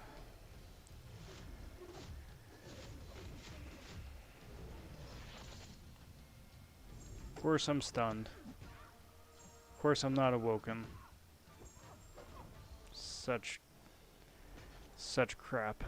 Of course I'm stunned. Of course I'm not awoken. Such crap.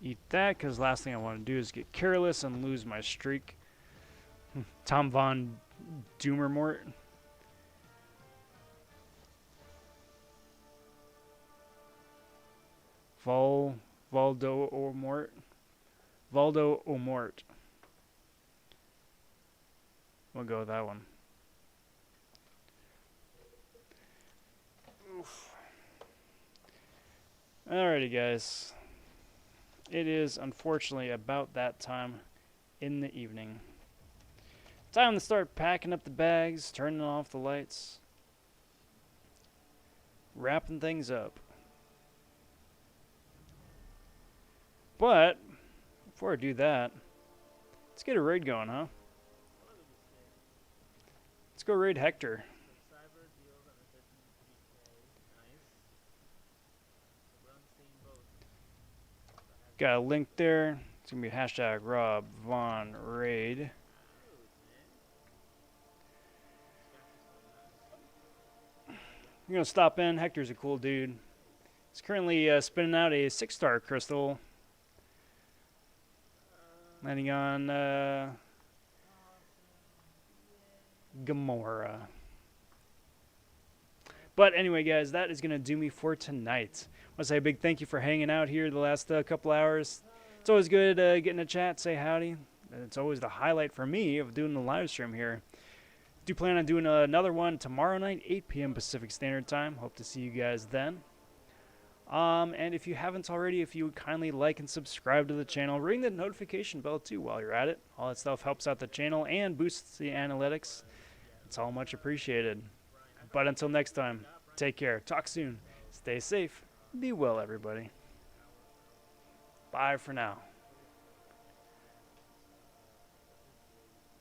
Eat that, because last thing I want to do is get careless and lose my streak. Tom Von Doomermort. Valdo Omort. Valdo Omort. We'll go with that one. Oof. Alrighty, guys. It is unfortunately about that time in the evening. Time to start packing up the bags, turning off the lights, wrapping things up. But before I do that, let's get a raid going, huh? Let's go raid Hector. Got a link there. It's going to be hashtag Rob Von Raid. You're going to stop in. Hector's a cool dude. He's currently spinning out a 6-star crystal. Landing on Gamora. But anyway, guys, that is going to do me for tonight. I want to say a big thank you for hanging out here the last couple hours. It's always good getting a chat, say howdy. It's always the highlight for me of doing the live stream here. Do plan on doing another one tomorrow night, 8 p.m. Pacific Standard Time. Hope to see you guys then. And if you haven't already, if you would kindly like and subscribe to the channel, ring the notification bell too while you're at it. All that stuff helps out the channel and boosts the analytics. It's all much appreciated. But until next time, take care. Talk soon. Stay safe. Be well, everybody. Bye for now.